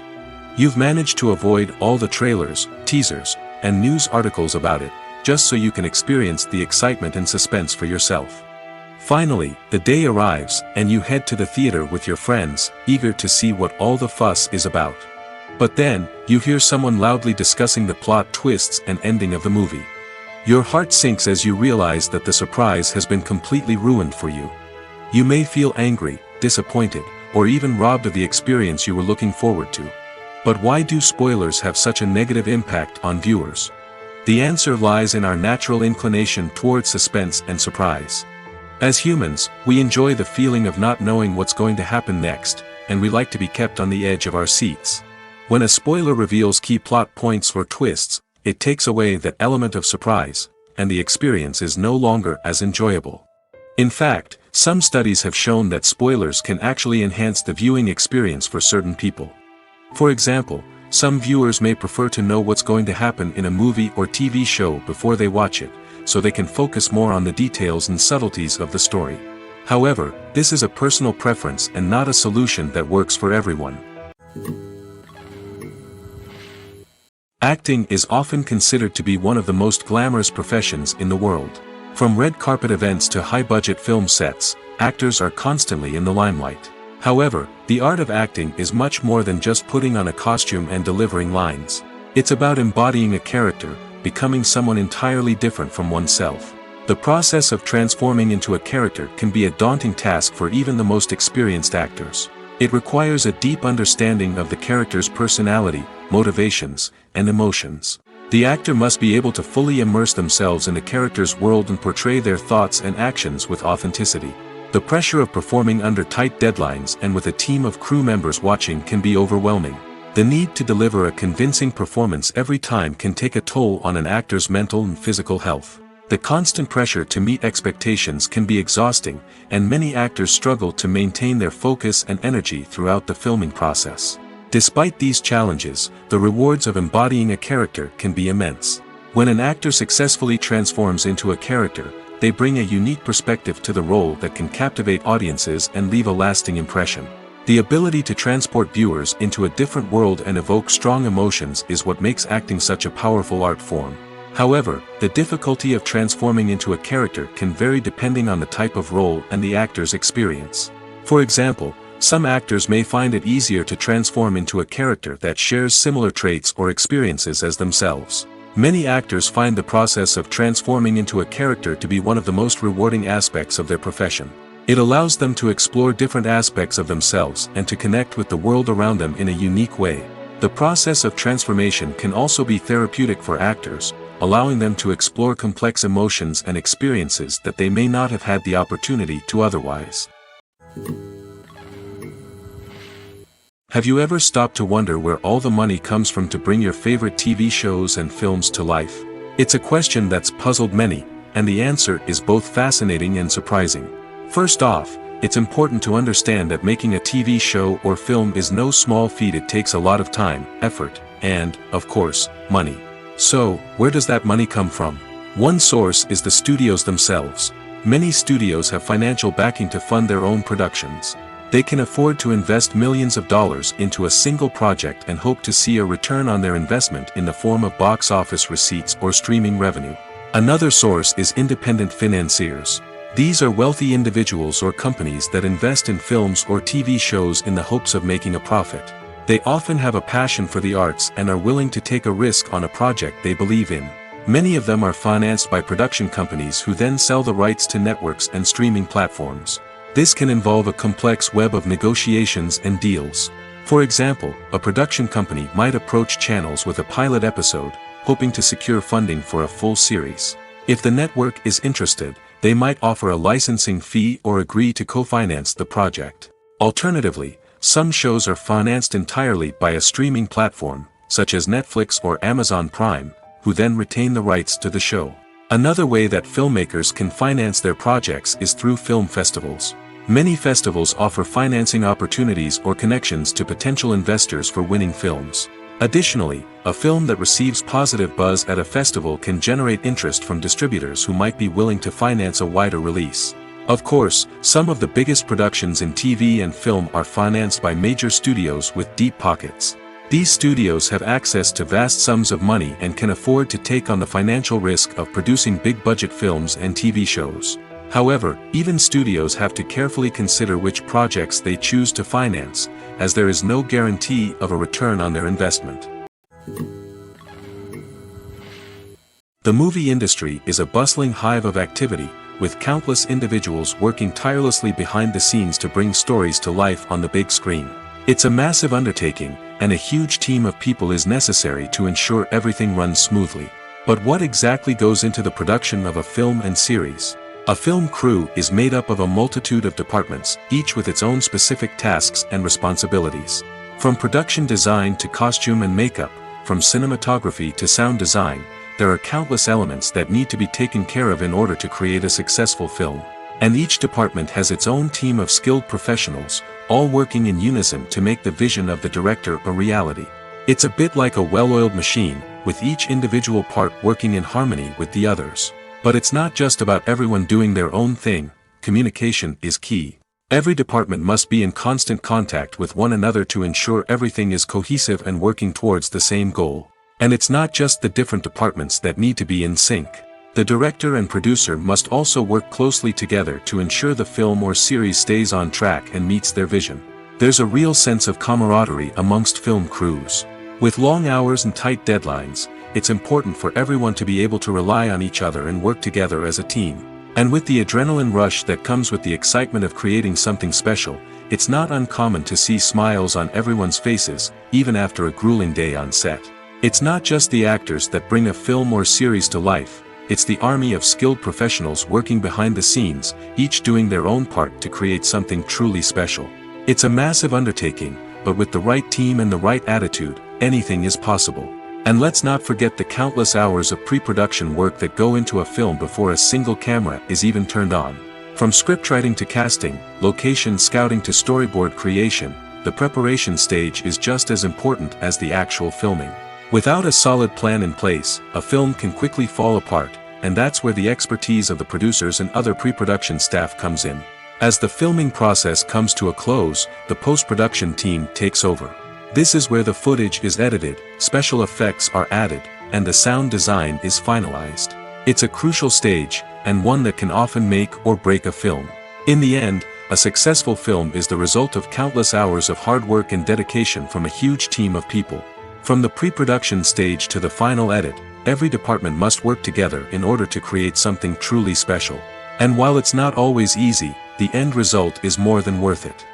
You've managed to avoid all the trailers, teasers, and news articles about it, just so you can experience the excitement and suspense for yourself. Finally, the day arrives, and you head to the theater with your friends, eager to see what all the fuss is about. But then, you hear someone loudly discussing the plot twists and ending of the movie. Your heart sinks as you realize that the surprise has been completely ruined for you. You may feel angry, disappointed, or even robbed of the experience you were looking forward to. But why do spoilers have such a negative impact on viewers? The answer lies in our natural inclination towards suspense and surprise. As humans, we enjoy the feeling of not knowing what's going to happen next, and we like to be kept on the edge of our seats. When a spoiler reveals key plot points or twists, it takes away that element of surprise, and the experience is no longer as enjoyable. In fact, some studies have shown that spoilers can actually enhance the viewing experience for certain people. For example, some viewers may prefer to know what's going to happen in a movie or TV show before they watch it, so they can focus more on the details and subtleties of the story. However, this is a personal preference and not a solution that works for everyone. Acting is often considered to be one of the most glamorous professions in the world. From red carpet events to high-budget film sets, actors are constantly in the limelight. However, the art of acting is much more than just putting on a costume and delivering lines. It's about embodying a character, becoming someone entirely different from oneself. The process of transforming into a character can be a daunting task for even the most experienced actors. It requires a deep understanding of the character's personality, motivations, and emotions. The actor must be able to fully immerse themselves in the character's world and portray their thoughts and actions with authenticity. The pressure of performing under tight deadlines and with a team of crew members watching can be overwhelming. The need to deliver a convincing performance every time can take a toll on an actor's mental and physical health. The constant pressure to meet expectations can be exhausting, and many actors struggle to maintain their focus and energy throughout the filming process. Despite these challenges, the rewards of embodying a character can be immense. When an actor successfully transforms into a character, they bring a unique perspective to the role that can captivate audiences and leave a lasting impression. The ability to transport viewers into a different world and evoke strong emotions is what makes acting such a powerful art form. However, the difficulty of transforming into a character can vary depending on the type of role and the actor's experience. For example, some actors may find it easier to transform into a character that shares similar traits or experiences as themselves. Many actors find the process of transforming into a character to be one of the most rewarding aspects of their profession. It allows them to explore different aspects of themselves and to connect with the world around them in a unique way. The process of transformation can also be therapeutic for actors, allowing them to explore complex emotions and experiences that they may not have had the opportunity to otherwise. Have you ever stopped to wonder where all the money comes from to bring your favorite TV shows and films to life? It's a question that's puzzled many, and the answer is both fascinating and surprising. First off, it's important to understand that making a TV show or film is no small feat. It takes a lot of time, effort, and, of course, money. So, where does that money come from? One source is the studios themselves. Many studios have financial backing to fund their own productions. They can afford to invest millions of dollars into a single project and hope to see a return on their investment in the form of box office receipts or streaming revenue. Another source is independent financiers. These are wealthy individuals or companies that invest in films or TV shows in the hopes of making a profit. They often have a passion for the arts and are willing to take a risk on a project they believe in. Many of them are financed by production companies who then sell the rights to networks and streaming platforms. This can involve a complex web of negotiations and deals. For example, a production company might approach channels with a pilot episode, hoping to secure funding for a full series. If the network is interested, they might offer a licensing fee or agree to co-finance the project. Alternatively, some shows are financed entirely by a streaming platform, such as Netflix or Amazon Prime, who then retain the rights to the show. Another way that filmmakers can finance their projects is through film festivals. Many festivals offer financing opportunities or connections to potential investors for winning films. Additionally, a film that receives positive buzz at a festival can generate interest from distributors who might be willing to finance a wider release. Of course, some of the biggest productions in TV and film are financed by major studios with deep pockets. These studios have access to vast sums of money and can afford to take on the financial risk of producing big-budget films and TV shows. However, even studios have to carefully consider which projects they choose to finance, as there is no guarantee of a return on their investment. The movie industry is a bustling hive of activity, with countless individuals working tirelessly behind the scenes to bring stories to life on the big screen. It's a massive undertaking, and a huge team of people is necessary to ensure everything runs smoothly. But what exactly goes into the production of a film and series? A film crew is made up of a multitude of departments, each with its own specific tasks and responsibilities. From production design to costume and makeup, from cinematography to sound design, there are countless elements that need to be taken care of in order to create a successful film. And each department has its own team of skilled professionals, all working in unison to make the vision of the director a reality. It's a bit like a well-oiled machine, with each individual part working in harmony with the others. But it's not just about everyone doing their own thing. Communication is key. Every department must be in constant contact with one another to ensure everything is cohesive and working towards the same goal. And it's not just the different departments that need to be in sync. The director and producer must also work closely together to ensure the film or series stays on track and meets their vision. There's a real sense of camaraderie amongst film crews. With long hours and tight deadlines, it's important for everyone to be able to rely on each other and work together as a team. And with the adrenaline rush that comes with the excitement of creating something special, it's not uncommon to see smiles on everyone's faces, even after a grueling day on set. It's not just the actors that bring a film or series to life, it's the army of skilled professionals working behind the scenes, each doing their own part to create something truly special. It's a massive undertaking, but with the right team and the right attitude, anything is possible. And let's not forget the countless hours of pre-production work that go into a film before a single camera is even turned on. From scriptwriting to casting, location scouting to storyboard creation, the preparation stage is just as important as the actual filming. Without a solid plan in place, a film can quickly fall apart, and that's where the expertise of the producers and other pre-production staff comes in. As the filming process comes to a close, the post-production team takes over. This is where the footage is edited, special effects are added, and the sound design is finalized. It's a crucial stage, and one that can often make or break a film. In the end, a successful film is the result of countless hours of hard work and dedication from a huge team of people. From the pre-production stage to the final edit, every department must work together in order to create something truly special. And while it's not always easy, the end result is more than worth it.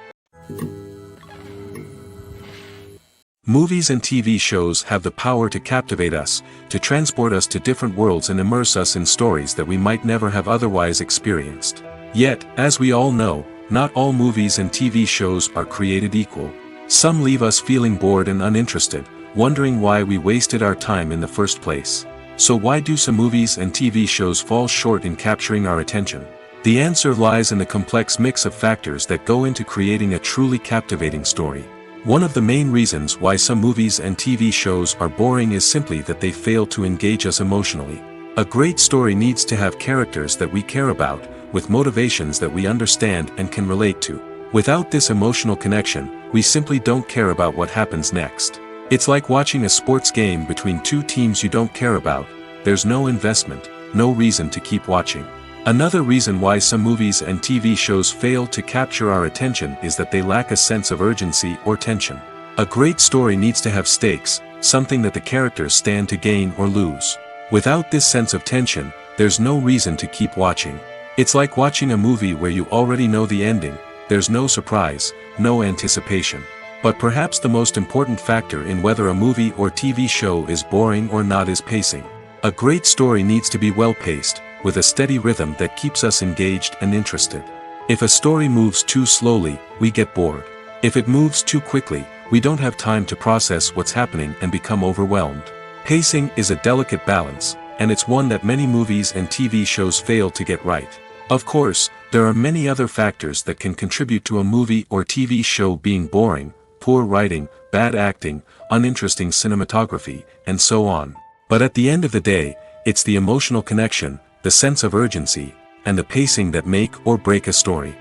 Movies and TV shows have the power to captivate us, to transport us to different worlds and immerse us in stories that we might never have otherwise experienced. Yet, as we all know, not all movies and TV shows are created equal. Some leave us feeling bored and uninterested, wondering why we wasted our time in the first place. So why do some movies and TV shows fall short in capturing our attention? The answer lies in the complex mix of factors that go into creating a truly captivating story. One of the main reasons why some movies and TV shows are boring is simply that they fail to engage us emotionally. A great story needs to have characters that we care about, with motivations that we understand and can relate to. Without this emotional connection, we simply don't care about what happens next. It's like watching a sports game between two teams you don't care about. There's no investment, no reason to keep watching. Another reason why some movies and TV shows fail to capture our attention is that they lack a sense of urgency or tension. A great story needs to have stakes, something that the characters stand to gain or lose. Without this sense of tension, there's no reason to keep watching. It's like watching a movie where you already know the ending, there's no surprise, no anticipation. But perhaps the most important factor in whether a movie or TV show is boring or not is pacing. A great story needs to be well-paced, with a steady rhythm that keeps us engaged and interested. If a story moves too slowly, we get bored. If it moves too quickly, we don't have time to process what's happening and become overwhelmed. Pacing is a delicate balance, and it's one that many movies and TV shows fail to get right. Of course, there are many other factors that can contribute to a movie or TV show being boring: poor writing, bad acting, uninteresting cinematography, and so on. But at the end of the day, it's the emotional connection, the sense of urgency, and the pacing that make or break a story.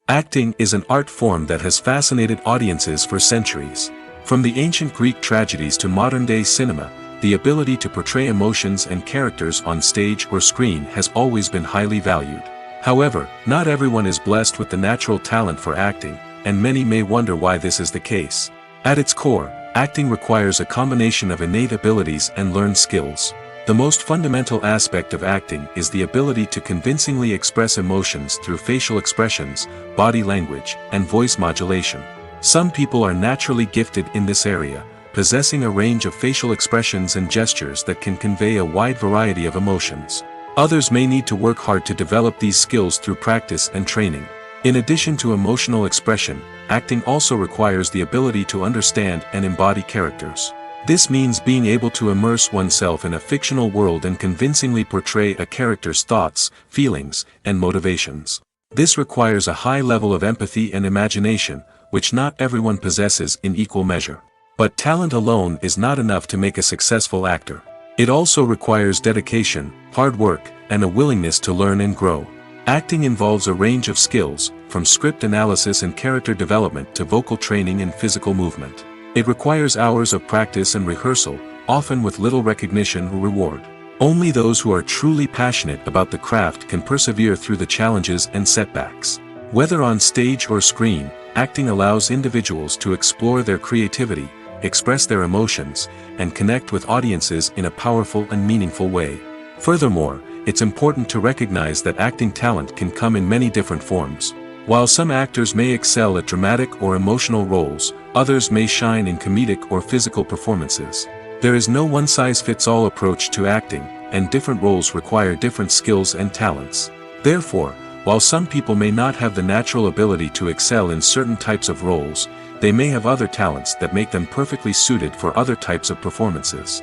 Acting is an art form that has fascinated audiences for centuries. From the ancient Greek tragedies to modern-day cinema, the ability to portray emotions and characters on stage or screen has always been highly valued. However, not everyone is blessed with the natural talent for acting, and many may wonder why this is the case. At its core, acting requires a combination of innate abilities and learned skills. The most fundamental aspect of acting is the ability to convincingly express emotions through facial expressions, body language, and voice modulation. Some people are naturally gifted in this area, possessing a range of facial expressions and gestures that can convey a wide variety of emotions. Others may need to work hard to develop these skills through practice and training. In addition to emotional expression, acting also requires the ability to understand and embody characters. This means being able to immerse oneself in a fictional world and convincingly portray a character's thoughts, feelings, and motivations. This requires a high level of empathy and imagination, which not everyone possesses in equal measure. But talent alone is not enough to make a successful actor. It also requires dedication, hard work, and a willingness to learn and grow. Acting involves a range of skills, from script analysis and character development to vocal training and physical movement. It requires hours of practice and rehearsal, often with little recognition or reward. Only those who are truly passionate about the craft can persevere through the challenges and setbacks. Whether on stage or screen, acting allows individuals to explore their creativity, express their emotions, and connect with audiences in a powerful and meaningful way. Furthermore, it's important to recognize that acting talent can come in many different forms. While some actors may excel at dramatic or emotional roles, others may shine in comedic or physical performances. There is no one-size-fits-all approach to acting, and different roles require different skills and talents. Therefore, while some people may not have the natural ability to excel in certain types of roles, they may have other talents that make them perfectly suited for other types of performances.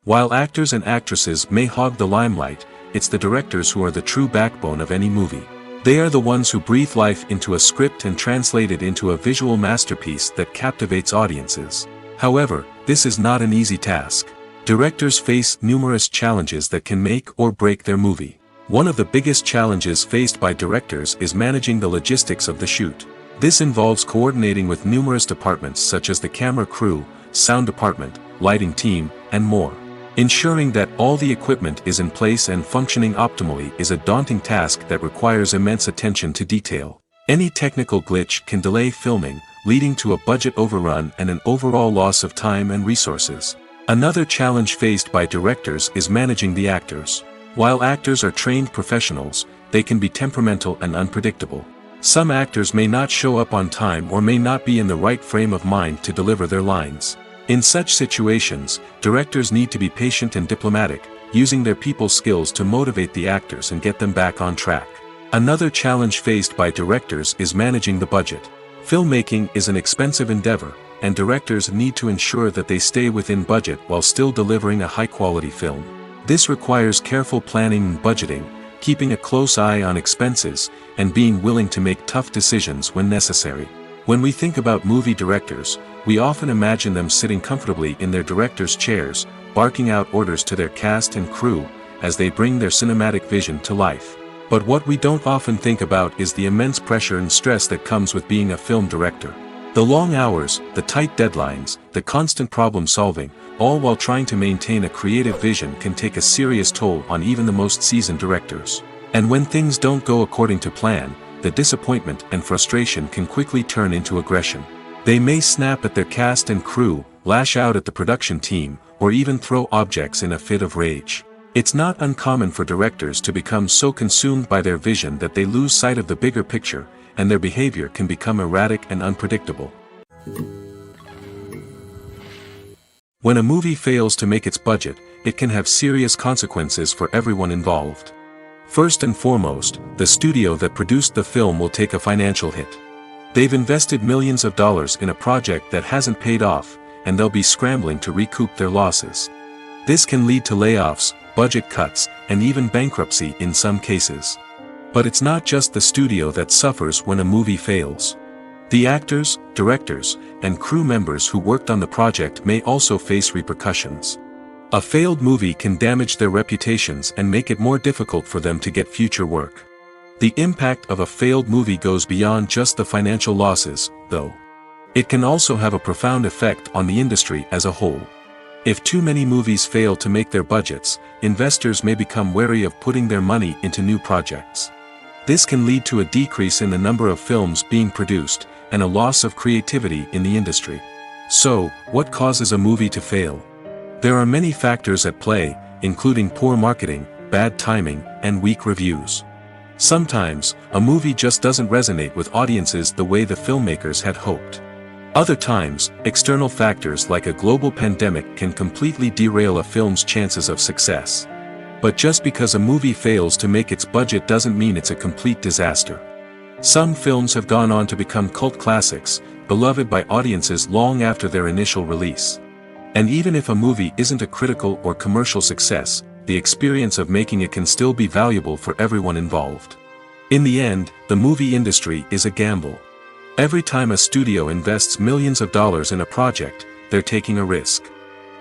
While actors and actresses may hog the limelight, it's the directors who are the true backbone of any movie. They are the ones who breathe life into a script and translate it into a visual masterpiece that captivates audiences. However, this is not an easy task. Directors face numerous challenges that can make or break their movie. One of the biggest challenges faced by directors is managing the logistics of the shoot. This involves coordinating with numerous departments such as the camera crew, sound department, lighting team, and more. Ensuring that all the equipment is in place and functioning optimally is a daunting task that requires immense attention to detail. Any technical glitch can delay filming, leading to a budget overrun and an overall loss of time and resources. Another challenge faced by directors is managing the actors. While actors are trained professionals, they can be temperamental and unpredictable. Some actors may not show up on time or may not be in the right frame of mind to deliver their lines. In such situations, directors need to be patient and diplomatic, using their people skills to motivate the actors and get them back on track. Another challenge faced by directors is managing the budget. Filmmaking is an expensive endeavor, and directors need to ensure that they stay within budget while still delivering a high-quality film. This requires careful planning and budgeting, keeping a close eye on expenses, and being willing to make tough decisions when necessary. When we think about movie directors, we often imagine them sitting comfortably in their director's chairs, barking out orders to their cast and crew, as they bring their cinematic vision to life. But what we don't often think about is the immense pressure and stress that comes with being a film director. The long hours, the tight deadlines, the constant problem solving, all while trying to maintain a creative vision can take a serious toll on even the most seasoned directors. And when things don't go according to plan, the disappointment and frustration can quickly turn into aggression. They may snap at their cast and crew, lash out at the production team, or even throw objects in a fit of rage. It's not uncommon for directors to become so consumed by their vision that they lose sight of the bigger picture, and their behavior can become erratic and unpredictable. When a movie fails to make its budget, it can have serious consequences for everyone involved. First and foremost, the studio that produced the film will take a financial hit. They've invested millions of dollars in a project that hasn't paid off, and they'll be scrambling to recoup their losses. This can lead to layoffs, budget cuts, and even bankruptcy in some cases. But it's not just the studio that suffers when a movie fails. The actors, directors, and crew members who worked on the project may also face repercussions. A failed movie can damage their reputations and make it more difficult for them to get future work. The impact of a failed movie goes beyond just the financial losses, though. It can also have a profound effect on the industry as a whole. If too many movies fail to make their budgets, investors may become wary of putting their money into new projects. This can lead to a decrease in the number of films being produced, and a loss of creativity in the industry. So, what causes a movie to fail? There are many factors at play, including poor marketing, bad timing, and weak reviews. Sometimes, a movie just doesn't resonate with audiences the way the filmmakers had hoped. Other times, external factors like a global pandemic can completely derail a film's chances of success. But just because a movie fails to make its budget doesn't mean it's a complete disaster. Some films have gone on to become cult classics, beloved by audiences long after their initial release. And even if a movie isn't a critical or commercial success, the experience of making it can still be valuable for everyone involved. In the end, the movie industry is a gamble. Every time a studio invests millions of dollars in a project, they're taking a risk.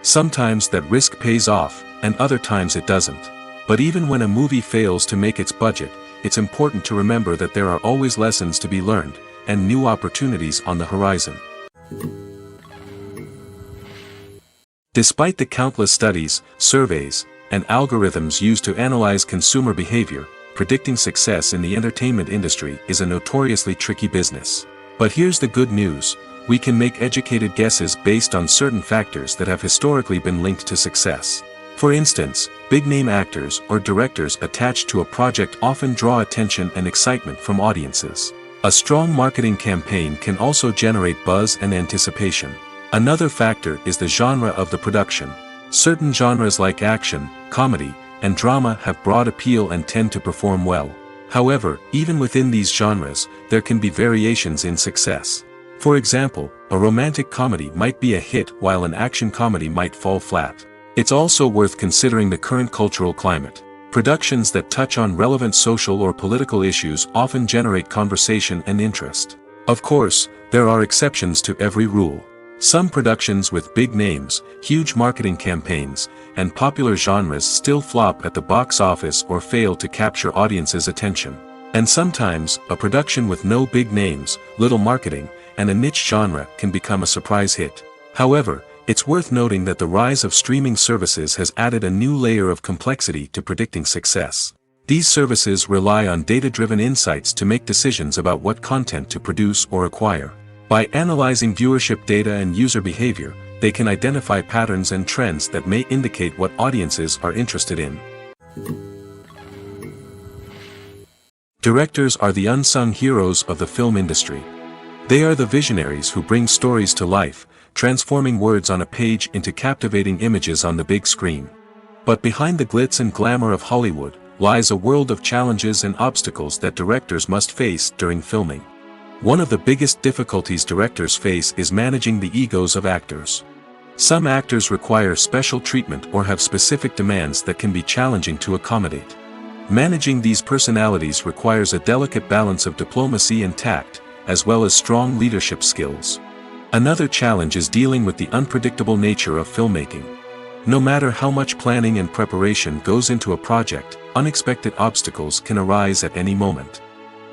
Sometimes that risk pays off, and other times it doesn't. But even when a movie fails to make its budget, it's important to remember that there are always lessons to be learned, and new opportunities on the horizon. Despite the countless studies, surveys, and algorithms used to analyze consumer behavior, predicting success in the entertainment industry is a notoriously tricky business. But here's the good news: we can make educated guesses based on certain factors that have historically been linked to success. For instance, big-name actors or directors attached to a project often draw attention and excitement from audiences. A strong marketing campaign can also generate buzz and anticipation. Another factor is the genre of the production. Certain genres like action, comedy, and drama have broad appeal and tend to perform well. However, even within these genres, there can be variations in success. For example, a romantic comedy might be a hit while an action comedy might fall flat. It's also worth considering the current cultural climate. Productions that touch on relevant social or political issues often generate conversation and interest. Of course, there are exceptions to every rule. Some productions with big names, huge marketing campaigns, and popular genres still flop at the box office or fail to capture audiences' attention. And sometimes, a production with no big names, little marketing, and a niche genre can become a surprise hit. However, it's worth noting that the rise of streaming services has added a new layer of complexity to predicting success. These services rely on data-driven insights to make decisions about what content to produce or acquire. By analyzing viewership data and user behavior, they can identify patterns and trends that may indicate what audiences are interested in. Directors are the unsung heroes of the film industry. They are the visionaries who bring stories to life, transforming words on a page into captivating images on the big screen. But behind the glitz and glamour of Hollywood lies a world of challenges and obstacles that directors must face during filming. One of the biggest difficulties directors face is managing the egos of actors. Some actors require special treatment or have specific demands that can be challenging to accommodate. Managing these personalities requires a delicate balance of diplomacy and tact, as well as strong leadership skills. Another challenge is dealing with the unpredictable nature of filmmaking. No matter how much planning and preparation goes into a project, unexpected obstacles can arise at any moment.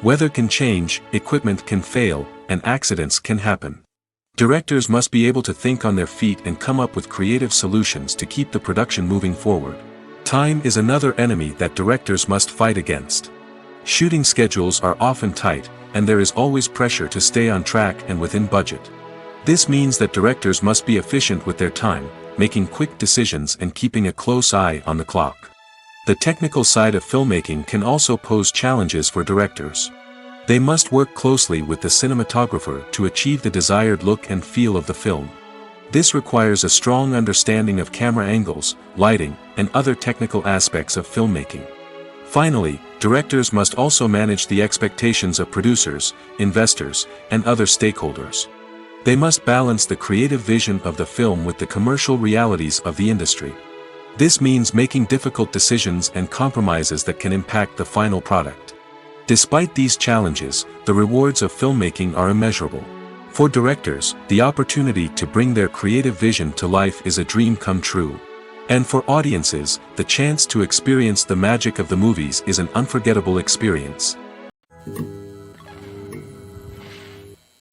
Weather can change, equipment can fail, and accidents can happen. Directors must be able to think on their feet and come up with creative solutions to keep the production moving forward. Time is another enemy that directors must fight against. Shooting schedules are often tight, and there is always pressure to stay on track and within budget. This means that directors must be efficient with their time, making quick decisions and keeping a close eye on the clock. The technical side of filmmaking can also pose challenges for directors. They must work closely with the cinematographer to achieve the desired look and feel of the film. This requires a strong understanding of camera angles, lighting, and other technical aspects of filmmaking. Finally, directors must also manage the expectations of producers, investors, and other stakeholders. They must balance the creative vision of the film with the commercial realities of the industry. This means making difficult decisions and compromises that can impact the final product. Despite these challenges, the rewards of filmmaking are immeasurable. For directors, the opportunity to bring their creative vision to life is a dream come true. And for audiences, the chance to experience the magic of the movies is an unforgettable experience.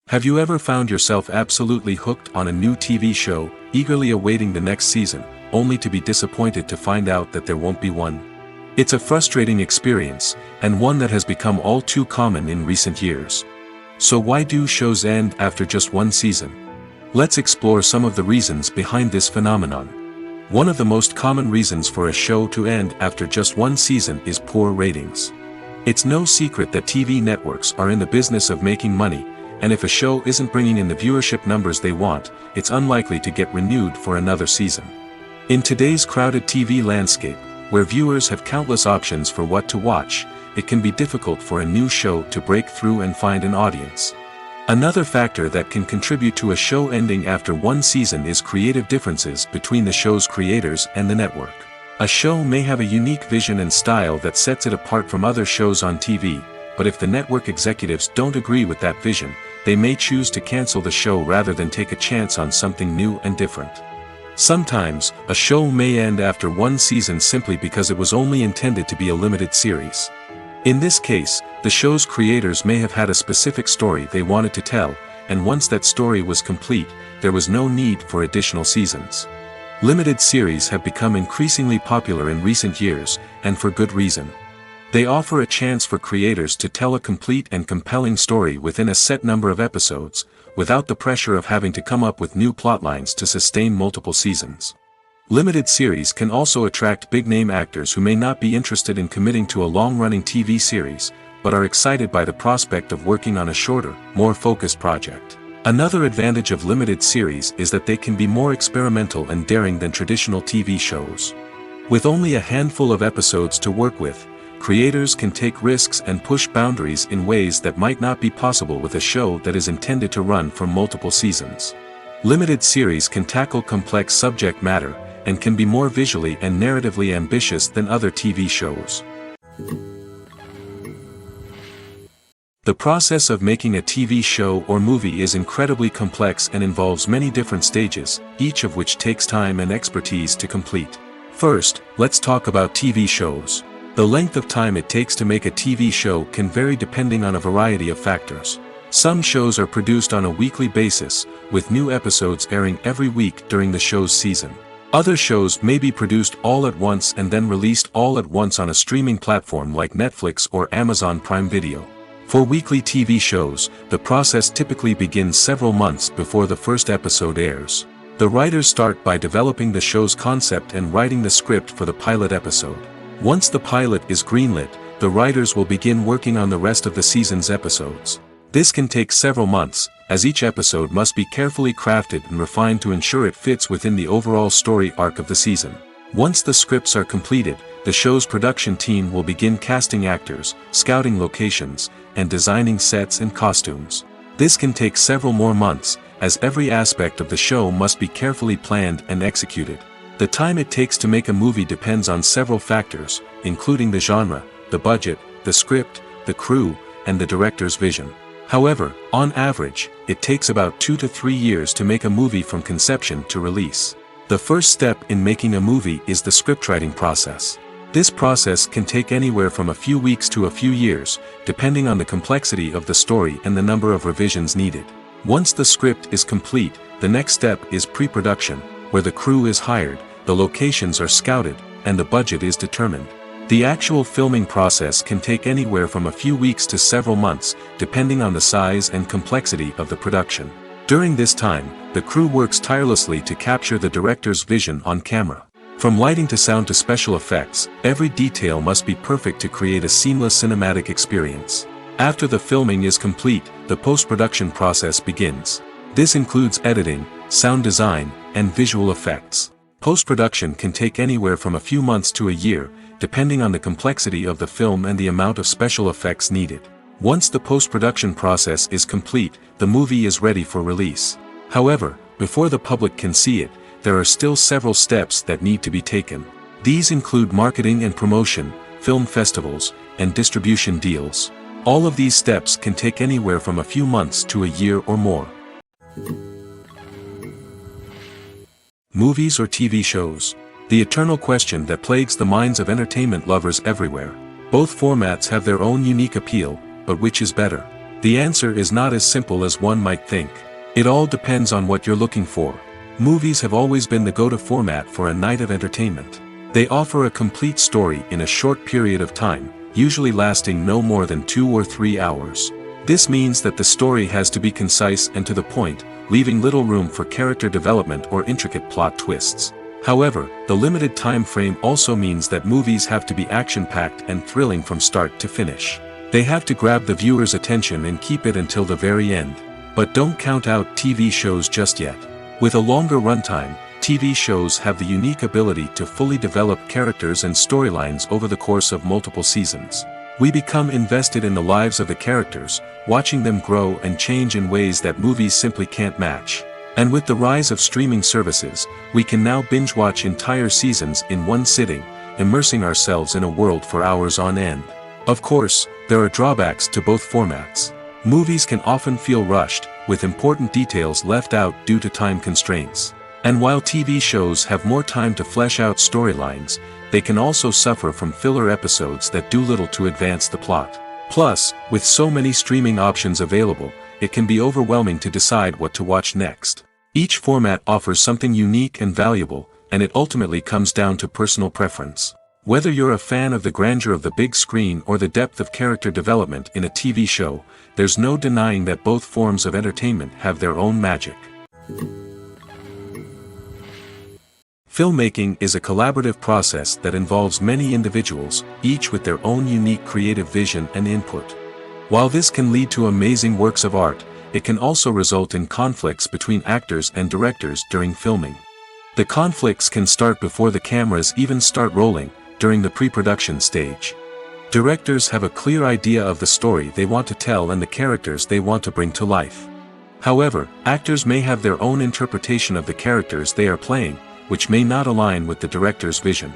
Have you ever found yourself absolutely hooked on a new TV show, eagerly awaiting the next season, only to be disappointed to find out that there won't be one? It's a frustrating experience, and one that has become all too common in recent years. So why do shows end after just one season? Let's explore some of the reasons behind this phenomenon. One of the most common reasons for a show to end after just one season is poor ratings. It's no secret that TV networks are in the business of making money, and if a show isn't bringing in the viewership numbers they want, it's unlikely to get renewed for another season. In today's crowded TV landscape, where viewers have countless options for what to watch, it can be difficult for a new show to break through and find an audience. Another factor that can contribute to a show ending after one season is creative differences between the show's creators and the network. A show may have a unique vision and style that sets it apart from other shows on TV, but if the network executives don't agree with that vision, they may choose to cancel the show rather than take a chance on something new and different. Sometimes, a show may end after one season simply because it was only intended to be a limited series. In this case, the show's creators may have had a specific story they wanted to tell, and once that story was complete, there was no need for additional seasons. Limited series have become increasingly popular in recent years, and for good reason. They offer a chance for creators to tell a complete and compelling story within a set number of episodes, without the pressure of having to come up with new plotlines to sustain multiple seasons. Limited series can also attract big-name actors who may not be interested in committing to a long-running TV series, but are excited by the prospect of working on a shorter, more focused project. Another advantage of limited series is that they can be more experimental and daring than traditional TV shows. With only a handful of episodes to work with, creators can take risks and push boundaries in ways that might not be possible with a show that is intended to run for multiple seasons. Limited series can tackle complex subject matter, and can be more visually and narratively ambitious than other TV shows. The process of making a TV show or movie is incredibly complex and involves many different stages, each of which takes time and expertise to complete. First, let's talk about TV shows. The length of time it takes to make a TV show can vary depending on a variety of factors. Some shows are produced on a weekly basis, with new episodes airing every week during the show's season. Other shows may be produced all at once and then released all at once on a streaming platform like Netflix or Amazon Prime Video. For weekly TV shows, the process typically begins several months before the first episode airs. The writers start by developing the show's concept and writing the script for the pilot episode. Once the pilot is greenlit, the writers will begin working on the rest of the season's episodes. This can take several months, as each episode must be carefully crafted and refined to ensure it fits within the overall story arc of the season. Once the scripts are completed, the show's production team will begin casting actors, scouting locations, and designing sets and costumes. This can take several more months, as every aspect of the show must be carefully planned and executed. The time it takes to make a movie depends on several factors, including the genre, the budget, the script, the crew, and the director's vision. However, on average, it takes about 2 to 3 years to make a movie from conception to release. The first step in making a movie is the scriptwriting process. This process can take anywhere from a few weeks to a few years, depending on the complexity of the story and the number of revisions needed. Once the script is complete, the next step is pre-production, where the crew is hired, the locations are scouted, and the budget is determined. The actual filming process can take anywhere from a few weeks to several months, depending on the size and complexity of the production. During this time, the crew works tirelessly to capture the director's vision on camera. From lighting to sound to special effects, every detail must be perfect to create a seamless cinematic experience. After the filming is complete, the post-production process begins. This includes editing, sound design, and visual effects. Post-production can take anywhere from a few months to a year, depending on the complexity of the film and the amount of special effects needed. Once the post-production process is complete, the movie is ready for release. However, before the public can see it, there are still several steps that need to be taken. These include marketing and promotion, film festivals, and distribution deals. All of these steps can take anywhere from a few months to a year or more. Movies or TV shows? The eternal question that plagues the minds of entertainment lovers everywhere. Both formats have their own unique appeal, but which is better? The answer is not as simple as one might think. It all depends on what you're looking for. Movies have always been the go-to format for a night of entertainment. They offer a complete story in a short period of time, usually lasting no more than 2 or 3 hours. This means that the story has to be concise and to the point, leaving little room for character development or intricate plot twists. However, the limited time frame also means that movies have to be action-packed and thrilling from start to finish. They have to grab the viewer's attention and keep it until the very end. But don't count out TV shows just yet. With a longer runtime, TV shows have the unique ability to fully develop characters and storylines over the course of multiple seasons. We become invested in the lives of the characters, watching them grow and change in ways that movies simply can't match. And with the rise of streaming services, we can now binge-watch entire seasons in one sitting, immersing ourselves in a world for hours on end. Of course, there are drawbacks to both formats. Movies can often feel rushed, with important details left out due to time constraints. And while TV shows have more time to flesh out storylines, they can also suffer from filler episodes that do little to advance the plot. Plus, with so many streaming options available, it can be overwhelming to decide what to watch next. Each format offers something unique and valuable, and it ultimately comes down to personal preference. Whether you're a fan of the grandeur of the big screen or the depth of character development in a TV show, there's no denying that both forms of entertainment have their own magic. Filmmaking is a collaborative process that involves many individuals, each with their own unique creative vision and input. While this can lead to amazing works of art, it can also result in conflicts between actors and directors during filming. The conflicts can start before the cameras even start rolling, during the pre-production stage. Directors have a clear idea of the story they want to tell and the characters they want to bring to life. However, actors may have their own interpretation of the characters they are playing, which may not align with the director's vision.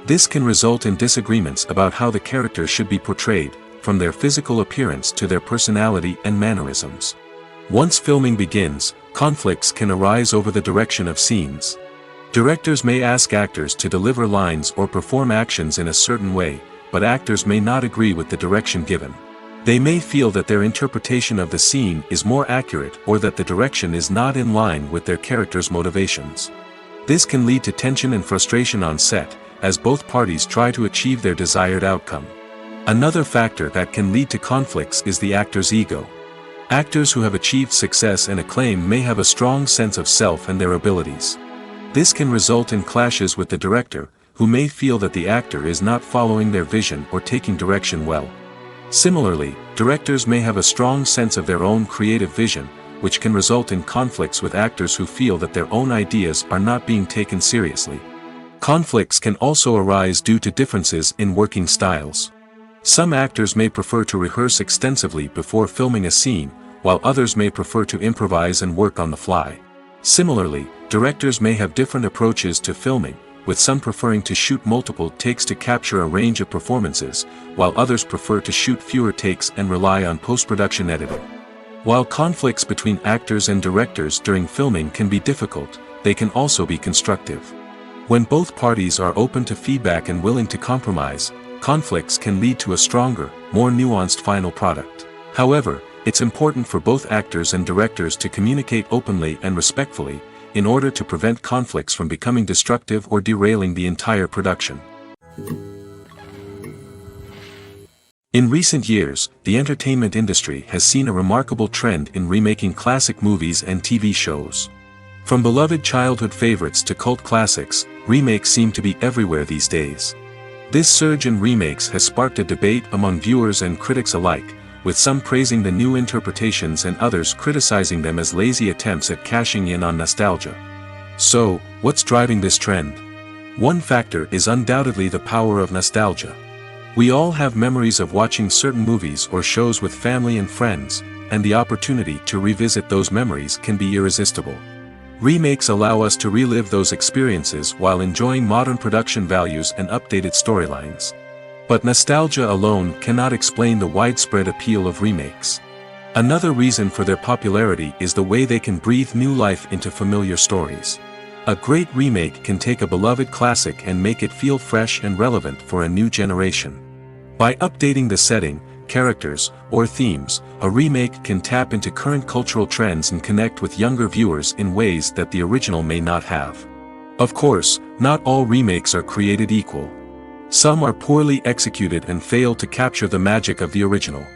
This can result in disagreements about how the characters should be portrayed, from their physical appearance to their personality and mannerisms. Once filming begins, conflicts can arise over the direction of scenes. Directors may ask actors to deliver lines or perform actions in a certain way, but actors may not agree with the direction given. They may feel that their interpretation of the scene is more accurate or that the direction is not in line with their character's motivations. This can lead to tension and frustration on set, as both parties try to achieve their desired outcome. Another factor that can lead to conflicts is the actor's ego. Actors who have achieved success and acclaim may have a strong sense of self and their abilities. This can result in clashes with the director, who may feel that the actor is not following their vision or taking direction well. Similarly, directors may have a strong sense of their own creative vision, which can result in conflicts with actors who feel that their own ideas are not being taken seriously. Conflicts can also arise due to differences in working styles. Some actors may prefer to rehearse extensively before filming a scene, while others may prefer to improvise and work on the fly. Similarly, directors may have different approaches to filming, with some preferring to shoot multiple takes to capture a range of performances, while others prefer to shoot fewer takes and rely on post-production editing. While conflicts between actors and directors during filming can be difficult, they can also be constructive. When both parties are open to feedback and willing to compromise, conflicts can lead to a stronger, more nuanced final product. However, it's important for both actors and directors to communicate openly and respectfully, in order to prevent conflicts from becoming destructive or derailing the entire production. In recent years, the entertainment industry has seen a remarkable trend in remaking classic movies and TV shows. From beloved childhood favorites to cult classics, remakes seem to be everywhere these days. This surge in remakes has sparked a debate among viewers and critics alike, with some praising the new interpretations and others criticizing them as lazy attempts at cashing in on nostalgia. So, what's driving this trend? One factor is undoubtedly the power of nostalgia. We all have memories of watching certain movies or shows with family and friends, and the opportunity to revisit those memories can be irresistible. Remakes allow us to relive those experiences while enjoying modern production values and updated storylines. But nostalgia alone cannot explain the widespread appeal of remakes. Another reason for their popularity is the way they can breathe new life into familiar stories. A great remake can take a beloved classic and make it feel fresh and relevant for a new generation. By updating the setting, characters, or themes, a remake can tap into current cultural trends and connect with younger viewers in ways that the original may not have. Of course, not all remakes are created equal. Some are poorly executed and fail to capture the magic of the original.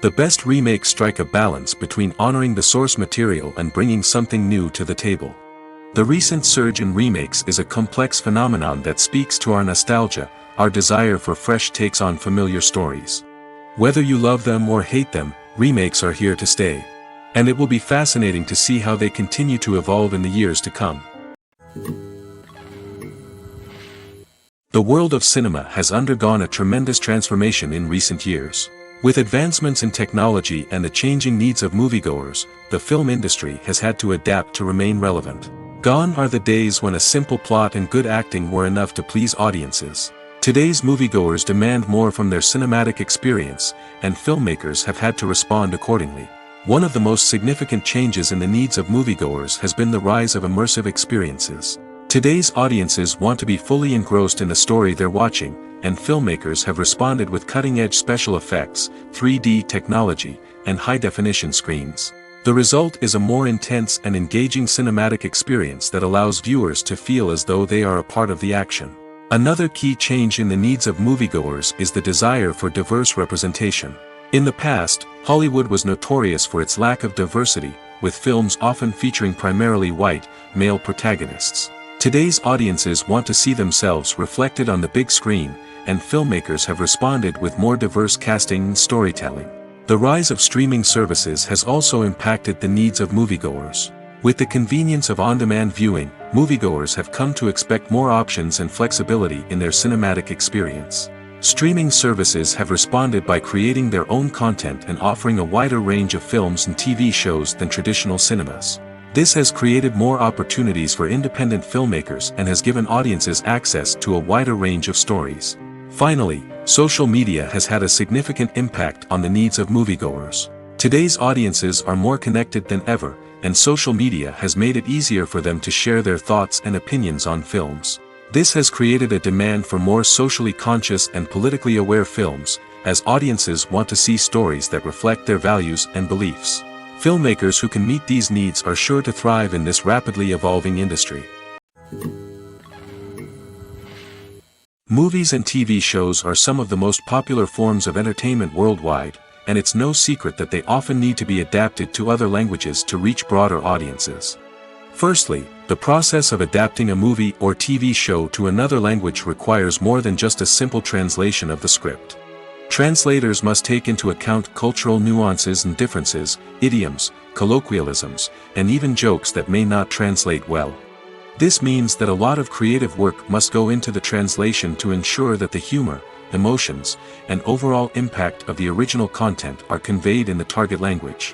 The best remakes strike a balance between honoring the source material and bringing something new to the table. The recent surge in remakes is a complex phenomenon that speaks to our nostalgia, our desire for fresh takes on familiar stories. Whether you love them or hate them, remakes are here to stay. And it will be fascinating to see how they continue to evolve in the years to come. The world of cinema has undergone a tremendous transformation in recent years. With advancements in technology and the changing needs of moviegoers, the film industry has had to adapt to remain relevant. Gone are the days when a simple plot and good acting were enough to please audiences. Today's moviegoers demand more from their cinematic experience, and filmmakers have had to respond accordingly. One of the most significant changes in the needs of moviegoers has been the rise of immersive experiences. Today's audiences want to be fully engrossed in the story they're watching, and filmmakers have responded with cutting-edge special effects, 3D technology, and high-definition screens. The result is a more intense and engaging cinematic experience that allows viewers to feel as though they are a part of the action. Another key change in the needs of moviegoers is the desire for diverse representation. In the past, Hollywood was notorious for its lack of diversity, with films often featuring primarily white, male protagonists. Today's audiences want to see themselves reflected on the big screen, and filmmakers have responded with more diverse casting and storytelling. The rise of streaming services has also impacted the needs of moviegoers. With the convenience of on-demand viewing, moviegoers have come to expect more options and flexibility in their cinematic experience. Streaming services have responded by creating their own content and offering a wider range of films and TV shows than traditional cinemas. This has created more opportunities for independent filmmakers and has given audiences access to a wider range of stories. Finally, social media has had a significant impact on the needs of moviegoers. Today's audiences are more connected than ever, and social media has made it easier for them to share their thoughts and opinions on films. This has created a demand for more socially conscious and politically aware films, as audiences want to see stories that reflect their values and beliefs. Filmmakers who can meet these needs are sure to thrive in this rapidly evolving industry. Movies and TV shows are some of the most popular forms of entertainment worldwide, and it's no secret that they often need to be adapted to other languages to reach broader audiences. Firstly, the process of adapting a movie or TV show to another language requires more than just a simple translation of the script. Translators must take into account cultural nuances and differences, idioms, colloquialisms, and even jokes that may not translate well. This means that a lot of creative work must go into the translation to ensure that the humor, emotions, and overall impact of the original content are conveyed in the target language.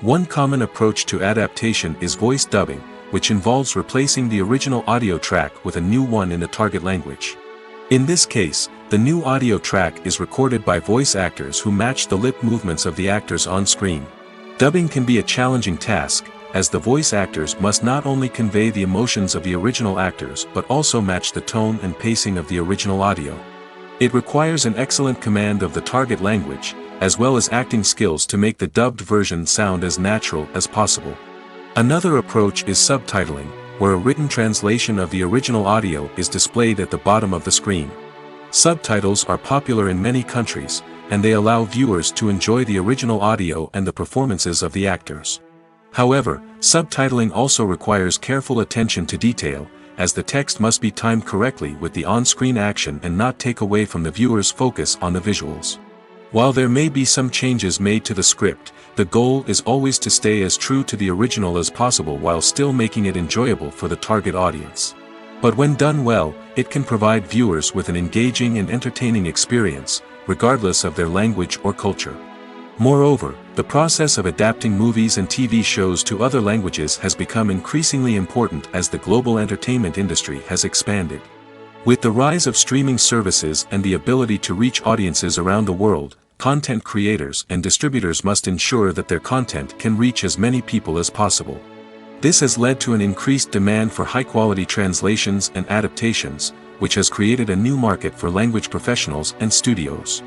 One common approach to adaptation is voice dubbing, which involves replacing the original audio track with a new one in the target language. In this case, the new audio track is recorded by voice actors who match the lip movements of the actors on screen. Dubbing can be a challenging task, as the voice actors must not only convey the emotions of the original actors but also match the tone and pacing of the original audio. It requires an excellent command of the target language, as well as acting skills to make the dubbed version sound as natural as possible. Another approach is subtitling, where a written translation of the original audio is displayed at the bottom of the screen. Subtitles are popular in many countries, and they allow viewers to enjoy the original audio and the performances of the actors. However, subtitling also requires careful attention to detail, as the text must be timed correctly with the on-screen action and not take away from the viewer's focus on the visuals. While there may be some changes made to the script, the goal is always to stay as true to the original as possible while still making it enjoyable for the target audience. But when done well, it can provide viewers with an engaging and entertaining experience, regardless of their language or culture. Moreover, the process of adapting movies and TV shows to other languages has become increasingly important as the global entertainment industry has expanded. With the rise of streaming services and the ability to reach audiences around the world, content creators and distributors must ensure that their content can reach as many people as possible. This has led to an increased demand for high-quality translations and adaptations, which has created a new market for language professionals and studios.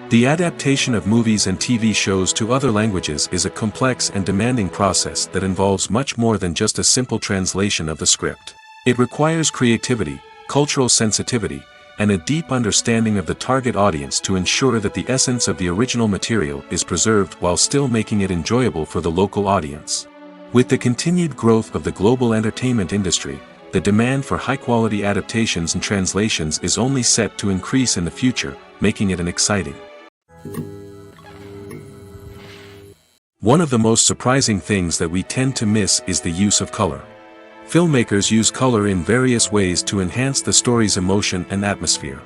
The adaptation of movies and TV shows to other languages is a complex and demanding process that involves much more than just a simple translation of the script. It requires creativity, cultural sensitivity, and a deep understanding of the target audience to ensure that the essence of the original material is preserved while still making it enjoyable for the local audience. With the continued growth of the global entertainment industry, the demand for high-quality adaptations and translations is only set to increase in the future, making it an exciting. One of the most surprising things that we tend to miss is the use of color. Filmmakers use color in various ways to enhance the story's emotion and atmosphere.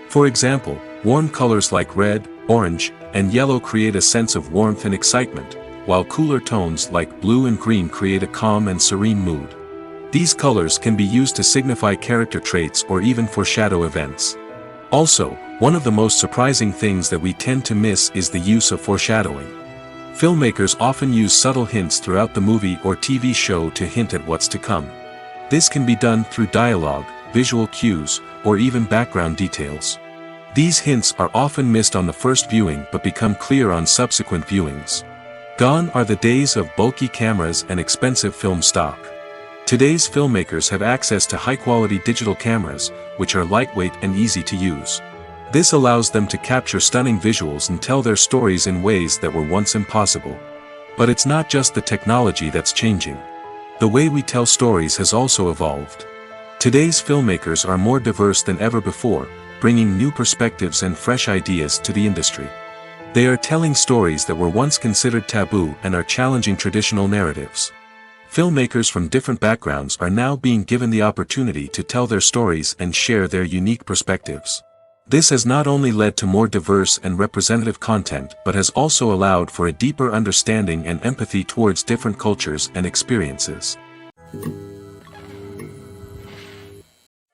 For example, warm colors like red, orange, and yellow create a sense of warmth and excitement, while cooler tones like blue and green create a calm and serene mood. These colors can be used to signify character traits or even foreshadow events. Also, one of the most surprising things that we tend to miss is the use of foreshadowing. Filmmakers often use subtle hints throughout the movie or TV show to hint at what's to come. This can be done through dialogue, visual cues, or even background details. These hints are often missed on the first viewing but become clear on subsequent viewings. Gone are the days of bulky cameras and expensive film stock. Today's filmmakers have access to high-quality digital cameras, which are lightweight and easy to use. This allows them to capture stunning visuals and tell their stories in ways that were once impossible. But it's not just the technology that's changing. The way we tell stories has also evolved. Today's filmmakers are more diverse than ever before, bringing new perspectives and fresh ideas to the industry. They are telling stories that were once considered taboo and are challenging traditional narratives. Filmmakers from different backgrounds are now being given the opportunity to tell their stories and share their unique perspectives. This has not only led to more diverse and representative content but has also allowed for a deeper understanding and empathy towards different cultures and experiences.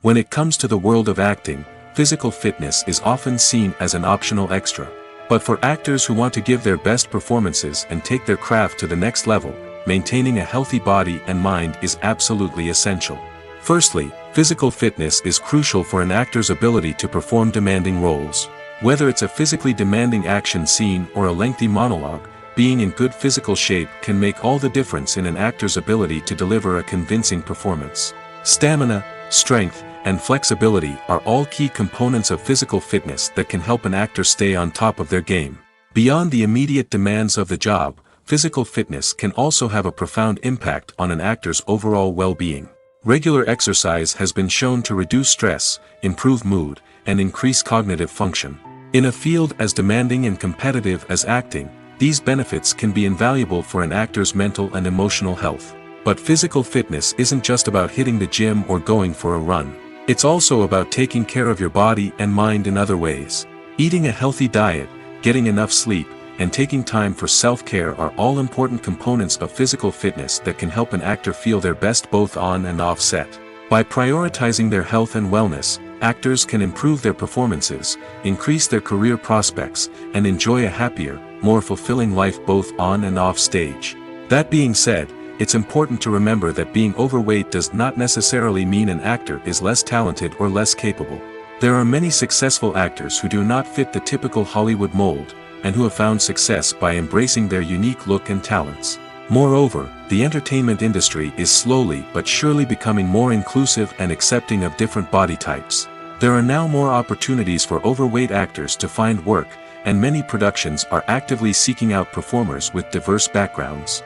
When it comes to the world of acting, physical fitness is often seen as an optional extra. But for actors who want to give their best performances and take their craft to the next level, maintaining a healthy body and mind is absolutely essential. Firstly, physical fitness is crucial for an actor's ability to perform demanding roles. Whether it's a physically demanding action scene or a lengthy monologue, being in good physical shape can make all the difference in an actor's ability to deliver a convincing performance. Stamina, strength, and flexibility are all key components of physical fitness that can help an actor stay on top of their game. Beyond the immediate demands of the job, physical fitness can also have a profound impact on an actor's overall well-being. Regular exercise has been shown to reduce stress, improve mood, and increase cognitive function. In a field as demanding and competitive as acting, these benefits can be invaluable for an actor's mental and emotional health. But physical fitness isn't just about hitting the gym or going for a run. It's also about taking care of your body and mind in other ways. Eating a healthy diet, getting enough sleep, and taking time for self-care are all important components of physical fitness that can help an actor feel their best both on and off set. By prioritizing their health and wellness, actors can improve their performances, increase their career prospects, and enjoy a happier, more fulfilling life both on and off stage. That being said, it's important to remember that being overweight does not necessarily mean an actor is less talented or less capable. There are many successful actors who do not fit the typical Hollywood mold, and who have found success by embracing their unique look and talents. Moreover, the entertainment industry is slowly but surely becoming more inclusive and accepting of different body types. There are now more opportunities for overweight actors to find work, and many productions are actively seeking out performers with diverse backgrounds.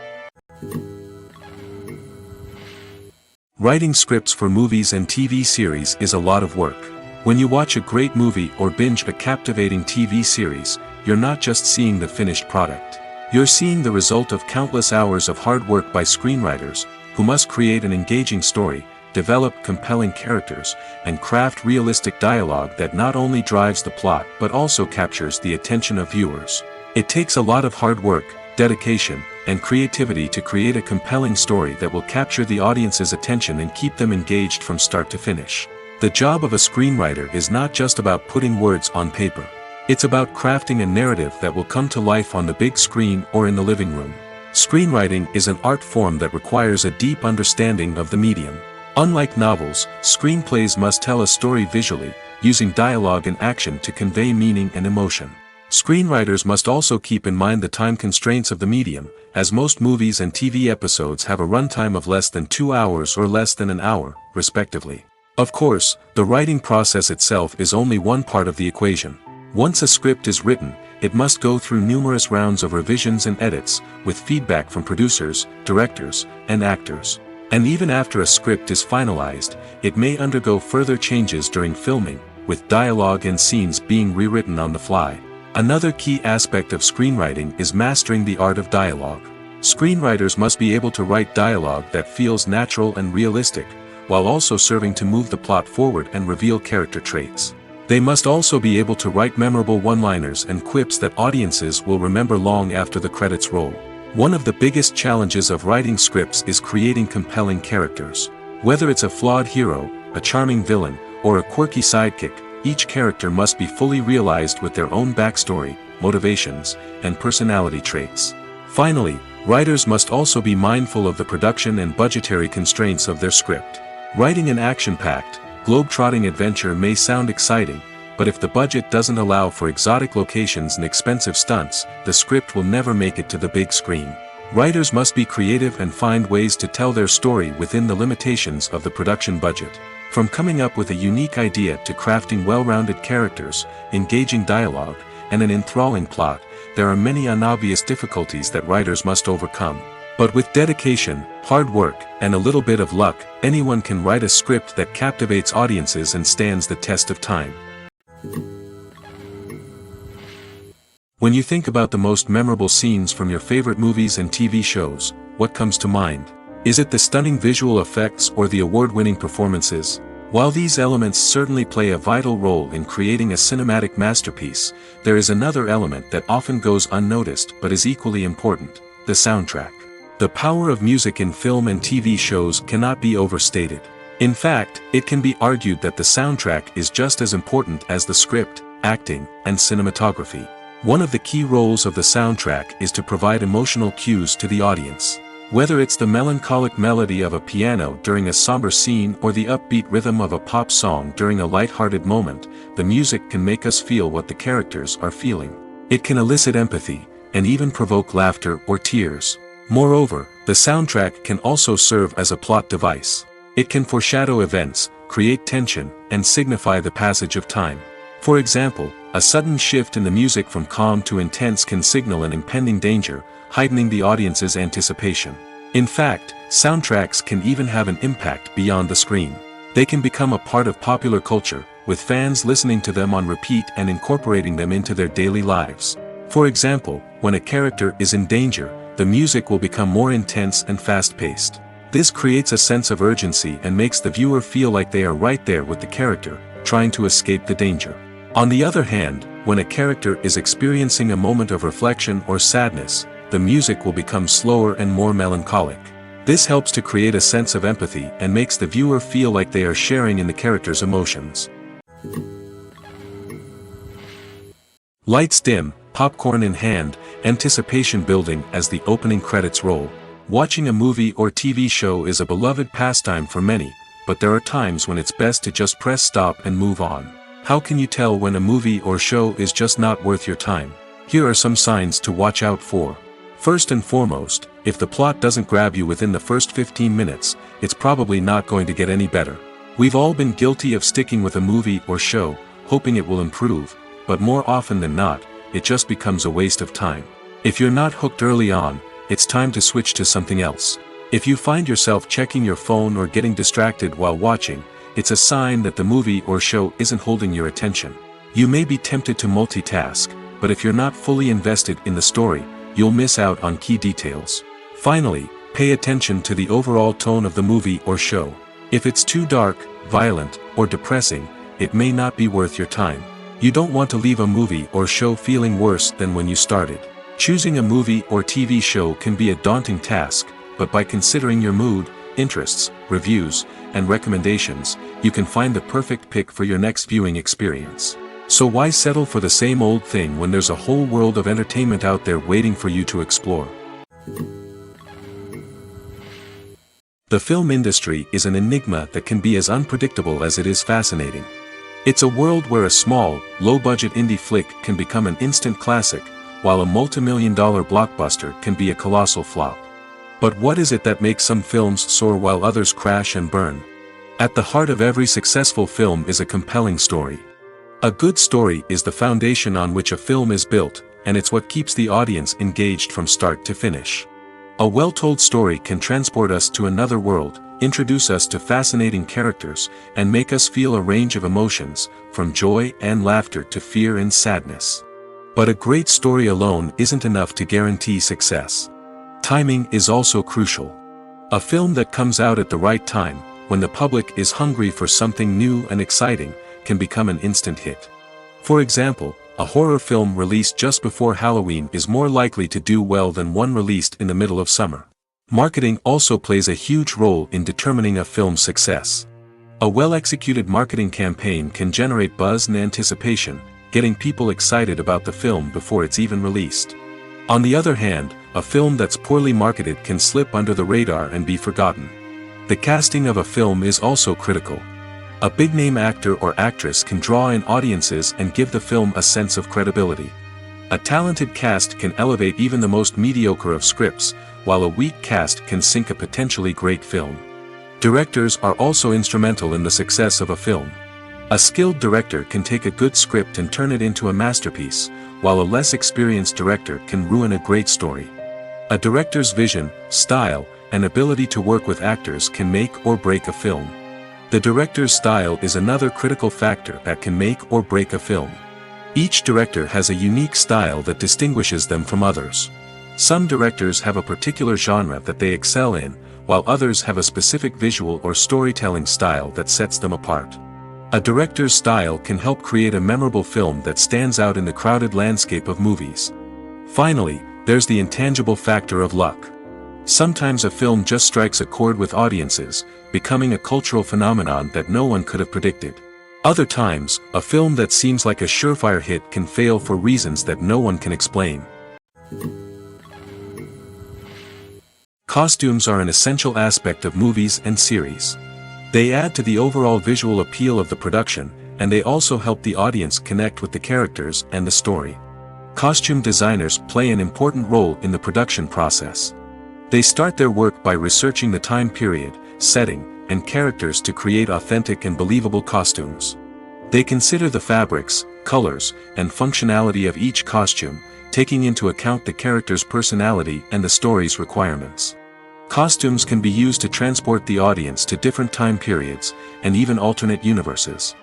Writing scripts for movies and TV series is a lot of work. When you watch a great movie or binge a captivating TV series, you're not just seeing the finished product. You're seeing the result of countless hours of hard work by screenwriters, who must create an engaging story, develop compelling characters, and craft realistic dialogue that not only drives the plot but also captures the attention of viewers. It takes a lot of hard work, dedication, and creativity to create a compelling story that will capture the audience's attention and keep them engaged from start to finish. The job of a screenwriter is not just about putting words on paper. It's about crafting a narrative that will come to life on the big screen or in the living room. Screenwriting is an art form that requires a deep understanding of the medium. Unlike novels, screenplays must tell a story visually, using dialogue and action to convey meaning and emotion. Screenwriters must also keep in mind the time constraints of the medium, as most movies and TV episodes have a runtime of less than 2 hours or less than an hour, respectively. Of course, the writing process itself is only one part of the equation. Once a script is written, it must go through numerous rounds of revisions and edits, with feedback from producers, directors, and actors. And even after a script is finalized, it may undergo further changes during filming, with dialogue and scenes being rewritten on the fly. Another key aspect of screenwriting is mastering the art of dialogue. Screenwriters must be able to write dialogue that feels natural and realistic, while also serving to move the plot forward and reveal character traits. They must also be able to write memorable one-liners and quips that audiences will remember long after the credits roll. One of the biggest challenges of writing scripts is creating compelling characters. Whether it's a flawed hero, a charming villain, or a quirky sidekick, each character must be fully realized with their own backstory, motivations, and personality traits. Finally, writers must also be mindful of the production and budgetary constraints of their script. Writing an action-packed, globe-trotting adventure may sound exciting, but if the budget doesn't allow for exotic locations and expensive stunts, the script will never make it to the big screen. Writers must be creative and find ways to tell their story within the limitations of the production budget. From coming up with a unique idea to crafting well-rounded characters, engaging dialogue, and an enthralling plot, there are many unobvious difficulties that writers must overcome. But with dedication, hard work, and a little bit of luck, anyone can write a script that captivates audiences and stands the test of time. When you think about the most memorable scenes from your favorite movies and TV shows, what comes to mind? Is it the stunning visual effects or the award-winning performances? While these elements certainly play a vital role in creating a cinematic masterpiece, there is another element that often goes unnoticed but is equally important: the soundtrack. The power of music in film and TV shows cannot be overstated. In fact, it can be argued that the soundtrack is just as important as the script, acting, and cinematography. One of the key roles of the soundtrack is to provide emotional cues to the audience. Whether it's the melancholic melody of a piano during a somber scene or the upbeat rhythm of a pop song during a light-hearted moment, the music can make us feel what the characters are feeling. It can elicit empathy, and even provoke laughter or tears. Moreover, the soundtrack can also serve as a plot device. It can foreshadow events, create tension, and signify the passage of time. For example, a sudden shift in the music from calm to intense can signal an impending danger, heightening the audience's anticipation. In fact, soundtracks can even have an impact beyond the screen. They can become a part of popular culture, with fans listening to them on repeat and incorporating them into their daily lives. For example, when a character is in danger, the music will become more intense and fast-paced. This creates a sense of urgency and makes the viewer feel like they are right there with the character, trying to escape the danger. On the other hand, when a character is experiencing a moment of reflection or sadness, the music will become slower and more melancholic. This helps to create a sense of empathy and makes the viewer feel like they are sharing in the character's emotions. Lights dim, popcorn in hand, anticipation building as the opening credits roll. Watching a movie or TV show is a beloved pastime for many, but there are times when it's best to just press stop and move on. How can you tell when a movie or show is just not worth your time? Here are some signs to watch out for. First and foremost, if the plot doesn't grab you within the first 15 minutes, it's probably not going to get any better. We've all been guilty of sticking with a movie or show, hoping it will improve, but more often than not, it just becomes a waste of time. If you're not hooked early on, it's time to switch to something else. If you find yourself checking your phone or getting distracted while watching, it's a sign that the movie or show isn't holding your attention. You may be tempted to multitask, but if you're not fully invested in the story, you'll miss out on key details. Finally, pay attention to the overall tone of the movie or show. If it's too dark, violent, or depressing, it may not be worth your time. You don't want to leave a movie or show feeling worse than when you started. Choosing a movie or TV show can be a daunting task, but by considering your mood, interests, reviews, and recommendations, you can find the perfect pick for your next viewing experience. So why settle for the same old thing when there's a whole world of entertainment out there waiting for you to explore? The film industry is an enigma that can be as unpredictable as it is fascinating. It's a world where a small, low-budget indie flick can become an instant classic, while a multi-million-dollar blockbuster can be a colossal flop. But what is it that makes some films soar while others crash and burn? At the heart of every successful film is a compelling story. A good story is the foundation on which a film is built, and it's what keeps the audience engaged from start to finish. A well-told story can transport us to another world, introduce us to fascinating characters, and make us feel a range of emotions, from joy and laughter to fear and sadness. But a great story alone isn't enough to guarantee success. Timing is also crucial. A film that comes out at the right time, when the public is hungry for something new and exciting, can become an instant hit. For example, a horror film released just before Halloween is more likely to do well than one released in the middle of summer. Marketing also plays a huge role in determining a film's success. A well-executed marketing campaign can generate buzz and anticipation, getting people excited about the film before it's even released. On the other hand, a film that's poorly marketed can slip under the radar and be forgotten. The casting of a film is also critical. A big-name actor or actress can draw in audiences and give the film a sense of credibility. A talented cast can elevate even the most mediocre of scripts, while a weak cast can sink a potentially great film. Directors are also instrumental in the success of a film. A skilled director can take a good script and turn it into a masterpiece, while a less experienced director can ruin a great story. A director's vision, style, and ability to work with actors can make or break a film. The director's style is another critical factor that can make or break a film. Each director has a unique style that distinguishes them from others. Some directors have a particular genre that they excel in, while others have a specific visual or storytelling style that sets them apart. A director's style can help create a memorable film that stands out in the crowded landscape of movies. Finally, there's the intangible factor of luck. Sometimes a film just strikes a chord with audiences, becoming a cultural phenomenon that no one could have predicted. Other times, a film that seems like a surefire hit can fail for reasons that no one can explain. Costumes are an essential aspect of movies and series. They add to the overall visual appeal of the production, and they also help the audience connect with the characters and the story. Costume designers play an important role in the production process. They start their work by researching the time period, setting, and characters to create authentic and believable costumes. They consider the fabrics, colors, and functionality of each costume, taking into account the character's personality and the story's requirements. Costumes can be used to transport the audience to different time periods, and even alternate universes.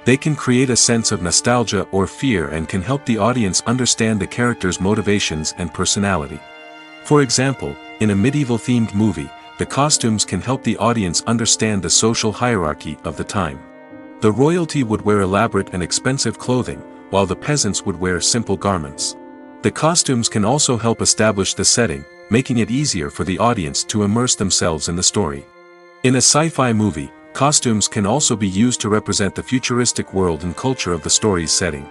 They can create a sense of nostalgia or fear and can help the audience understand the character's motivations and personality. For example, in a medieval-themed movie, the costumes can help the audience understand the social hierarchy of the time. The royalty would wear elaborate and expensive clothing, while the peasants would wear simple garments. The costumes can also help establish the setting, making it easier for the audience to immerse themselves in the story. In a sci-fi movie, costumes can also be used to represent the futuristic world and culture of the story's setting.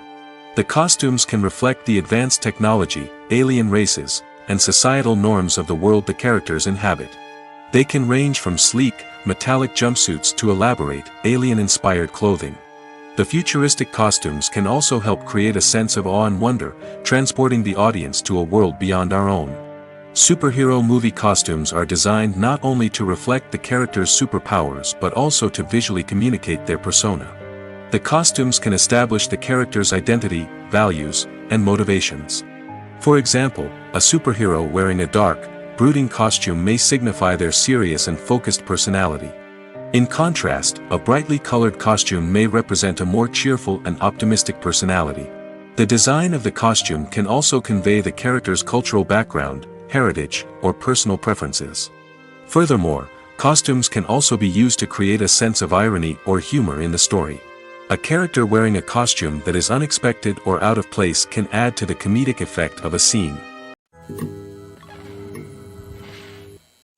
The costumes can reflect the advanced technology, alien races, and societal norms of the world the characters inhabit. They can range from sleek, metallic jumpsuits to elaborate, alien-inspired clothing. The futuristic costumes can also help create a sense of awe and wonder, transporting the audience to a world beyond our own. Superhero movie costumes are designed not only to reflect the character's superpowers but also to visually communicate their persona. The costumes can establish the character's identity, values, and motivations. For example, a superhero wearing a dark, brooding costume may signify their serious and focused personality. In contrast, a brightly colored costume may represent a more cheerful and optimistic personality. The design of the costume can also convey the character's cultural background, heritage, or personal preferences. Furthermore, costumes can also be used to create a sense of irony or humor in the story. A character wearing a costume that is unexpected or out of place can add to the comedic effect of a scene.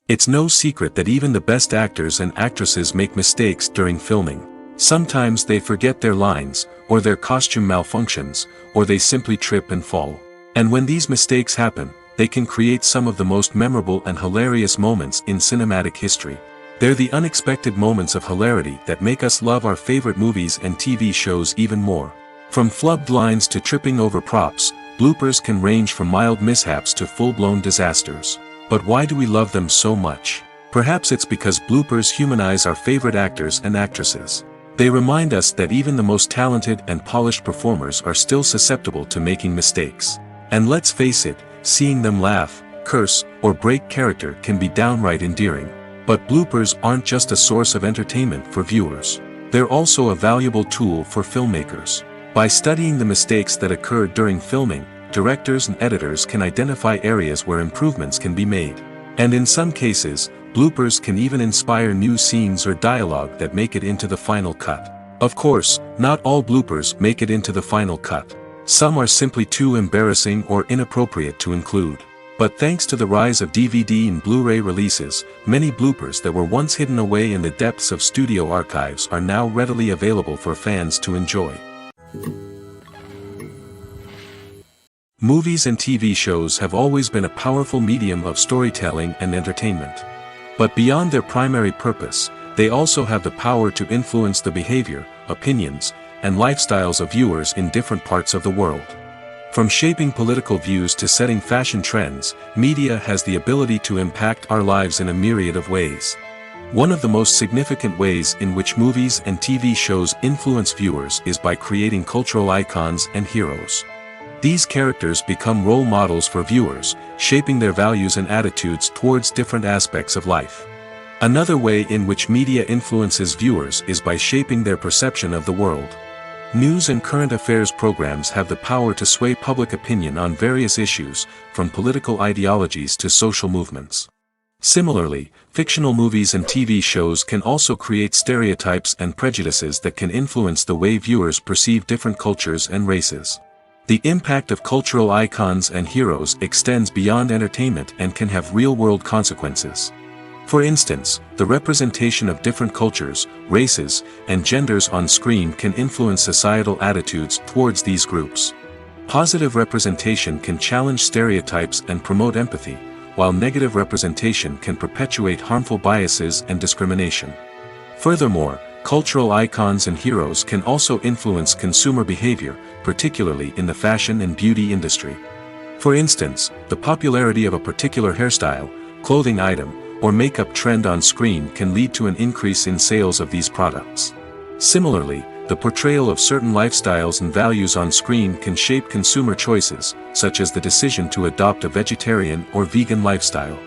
It's no secret that even the best actors and actresses make mistakes during filming. Sometimes they forget their lines, or their costume malfunctions, or they simply trip and fall. And when these mistakes happen, they can create some of the most memorable and hilarious moments in cinematic history. They're the unexpected moments of hilarity that make us love our favorite movies and TV shows even more. From flubbed lines to tripping over props, bloopers can range from mild mishaps to full-blown disasters. But why do we love them so much? Perhaps it's because bloopers humanize our favorite actors and actresses. They remind us that even the most talented and polished performers are still susceptible to making mistakes. And let's face it, seeing them laugh, curse, or break character can be downright endearing. But bloopers aren't just a source of entertainment for viewers. They're also a valuable tool for filmmakers. By studying the mistakes that occur during filming, directors and editors can identify areas where improvements can be made. And in some cases, bloopers can even inspire new scenes or dialogue that make it into the final cut. Of course, not all bloopers make it into the final cut. Some are simply too embarrassing or inappropriate to include. But thanks to the rise of DVD and Blu-ray releases, many bloopers that were once hidden away in the depths of studio archives are now readily available for fans to enjoy. Movies and TV shows have always been a powerful medium of storytelling and entertainment. But beyond their primary purpose, they also have the power to influence the behavior, opinions, and lifestyles of viewers in different parts of the world. From shaping political views to setting fashion trends, media has the ability to impact our lives in a myriad of ways. One of the most significant ways in which movies and TV shows influence viewers is by creating cultural icons and heroes. These characters become role models for viewers, shaping their values and attitudes towards different aspects of life. Another way in which media influences viewers is by shaping their perception of the world. News and current affairs programs have the power to sway public opinion on various issues, from political ideologies to social movements. Similarly, fictional movies and TV shows can also create stereotypes and prejudices that can influence the way viewers perceive different cultures and races. The impact of cultural icons and heroes extends beyond entertainment and can have real-world consequences. For instance, the representation of different cultures, races, and genders on screen can influence societal attitudes towards these groups. Positive representation can challenge stereotypes and promote empathy, while negative representation can perpetuate harmful biases and discrimination. Furthermore, cultural icons and heroes can also influence consumer behavior, particularly in the fashion and beauty industry. For instance, the popularity of a particular hairstyle, clothing item, or makeup trend on screen can lead to an increase in sales of these products. Similarly, the portrayal of certain lifestyles and values on screen can shape consumer choices, such as the decision to adopt a vegetarian or vegan lifestyle.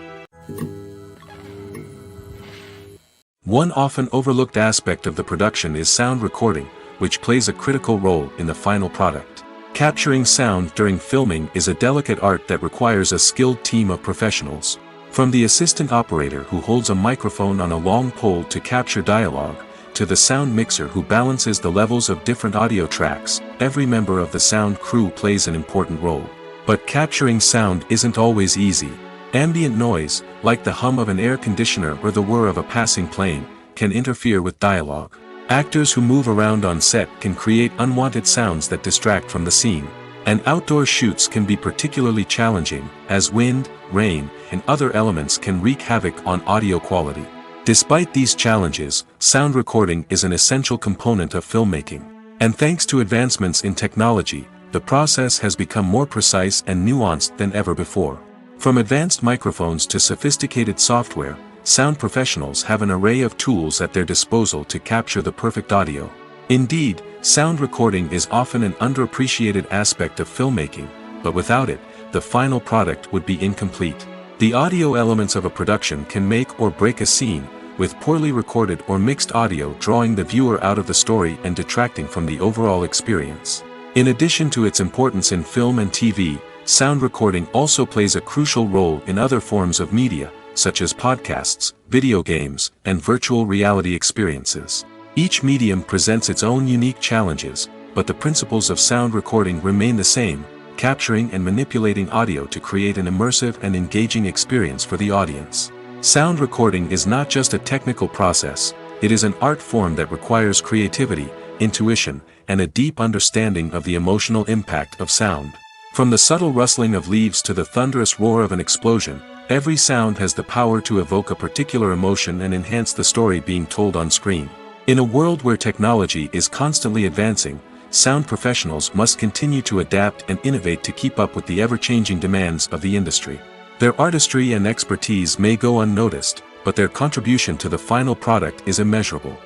One often overlooked aspect of the production is sound recording, which plays a critical role in the final product. Capturing sound during filming is a delicate art that requires a skilled team of professionals. From the assistant operator who holds a microphone on a long pole to capture dialogue, to the sound mixer who balances the levels of different audio tracks, every member of the sound crew plays an important role. But capturing sound isn't always easy. Ambient noise, like the hum of an air conditioner or the whir of a passing plane, can interfere with dialogue. Actors who move around on set can create unwanted sounds that distract from the scene. And outdoor shoots can be particularly challenging, as wind, rain, and other elements can wreak havoc on audio quality. Despite these challenges, sound recording is an essential component of filmmaking. And thanks to advancements in technology, the process has become more precise and nuanced than ever before. From advanced microphones to sophisticated software, sound professionals have an array of tools at their disposal to capture the perfect audio. Indeed, sound recording is often an underappreciated aspect of filmmaking, but without it, the final product would be incomplete. The audio elements of a production can make or break a scene, with poorly recorded or mixed audio drawing the viewer out of the story and detracting from the overall experience. In addition to its importance in film and TV, sound recording also plays a crucial role in other forms of media, such as podcasts, video games, and virtual reality experiences. Each medium presents its own unique challenges, but the principles of sound recording remain the same, capturing and manipulating audio to create an immersive and engaging experience for the audience. Sound recording is not just a technical process, it is an art form that requires creativity, intuition, and a deep understanding of the emotional impact of sound. From the subtle rustling of leaves to the thunderous roar of an explosion, every sound has the power to evoke a particular emotion and enhance the story being told on screen. In a world where technology is constantly advancing, sound professionals must continue to adapt and innovate to keep up with the ever-changing demands of the industry. Their artistry and expertise may go unnoticed, but their contribution to the final product is immeasurable.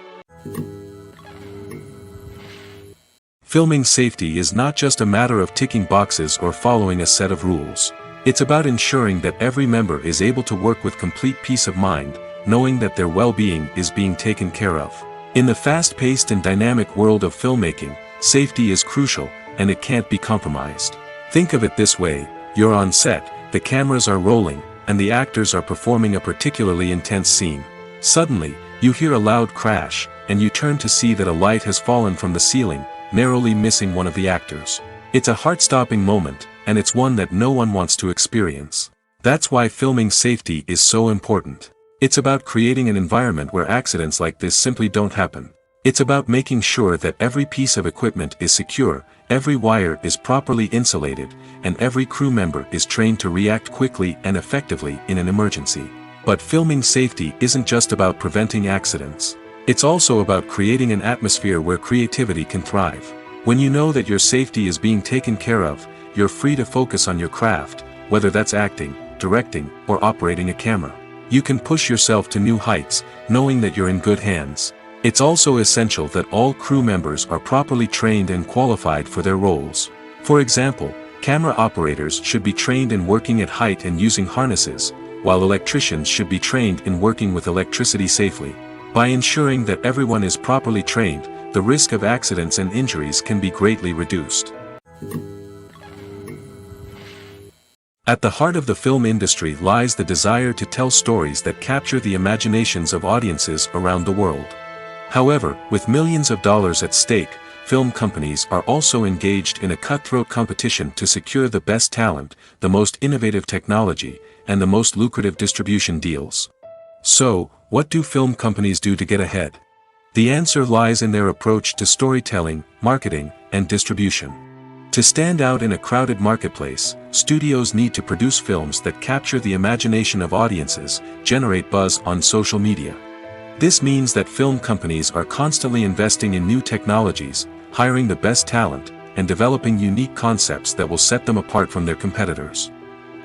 Filming safety is not just a matter of ticking boxes or following a set of rules. It's about ensuring that every member is able to work with complete peace of mind, knowing that their well-being is being taken care of. In the fast-paced and dynamic world of filmmaking, safety is crucial, and it can't be compromised. Think of it this way: you're on set, the cameras are rolling, and the actors are performing a particularly intense scene. Suddenly, you hear a loud crash, and you turn to see that a light has fallen from the ceiling, narrowly missing one of the actors. It's a heart-stopping moment, and it's one that no one wants to experience. That's why filming safety is so important. It's about creating an environment where accidents like this simply don't happen. It's about making sure that every piece of equipment is secure, every wire is properly insulated, and every crew member is trained to react quickly and effectively in an emergency. But filming safety isn't just about preventing accidents. It's also about creating an atmosphere where creativity can thrive. When you know that your safety is being taken care of, you're free to focus on your craft, whether that's acting, directing, or operating a camera. You can push yourself to new heights, knowing that you're in good hands. It's also essential that all crew members are properly trained and qualified for their roles. For example, camera operators should be trained in working at height and using harnesses, while electricians should be trained in working with electricity safely. By ensuring that everyone is properly trained, the risk of accidents and injuries can be greatly reduced. At the heart of the film industry lies the desire to tell stories that capture the imaginations of audiences around the world. However, with millions of dollars at stake, film companies are also engaged in a cutthroat competition to secure the best talent, the most innovative technology, and the most lucrative distribution deals. So, what do film companies do to get ahead? The answer lies in their approach to storytelling, marketing, and distribution. To stand out in a crowded marketplace, studios need to produce films that capture the imagination of audiences, generate buzz on social media. This means that film companies are constantly investing in new technologies, hiring the best talent, and developing unique concepts that will set them apart from their competitors.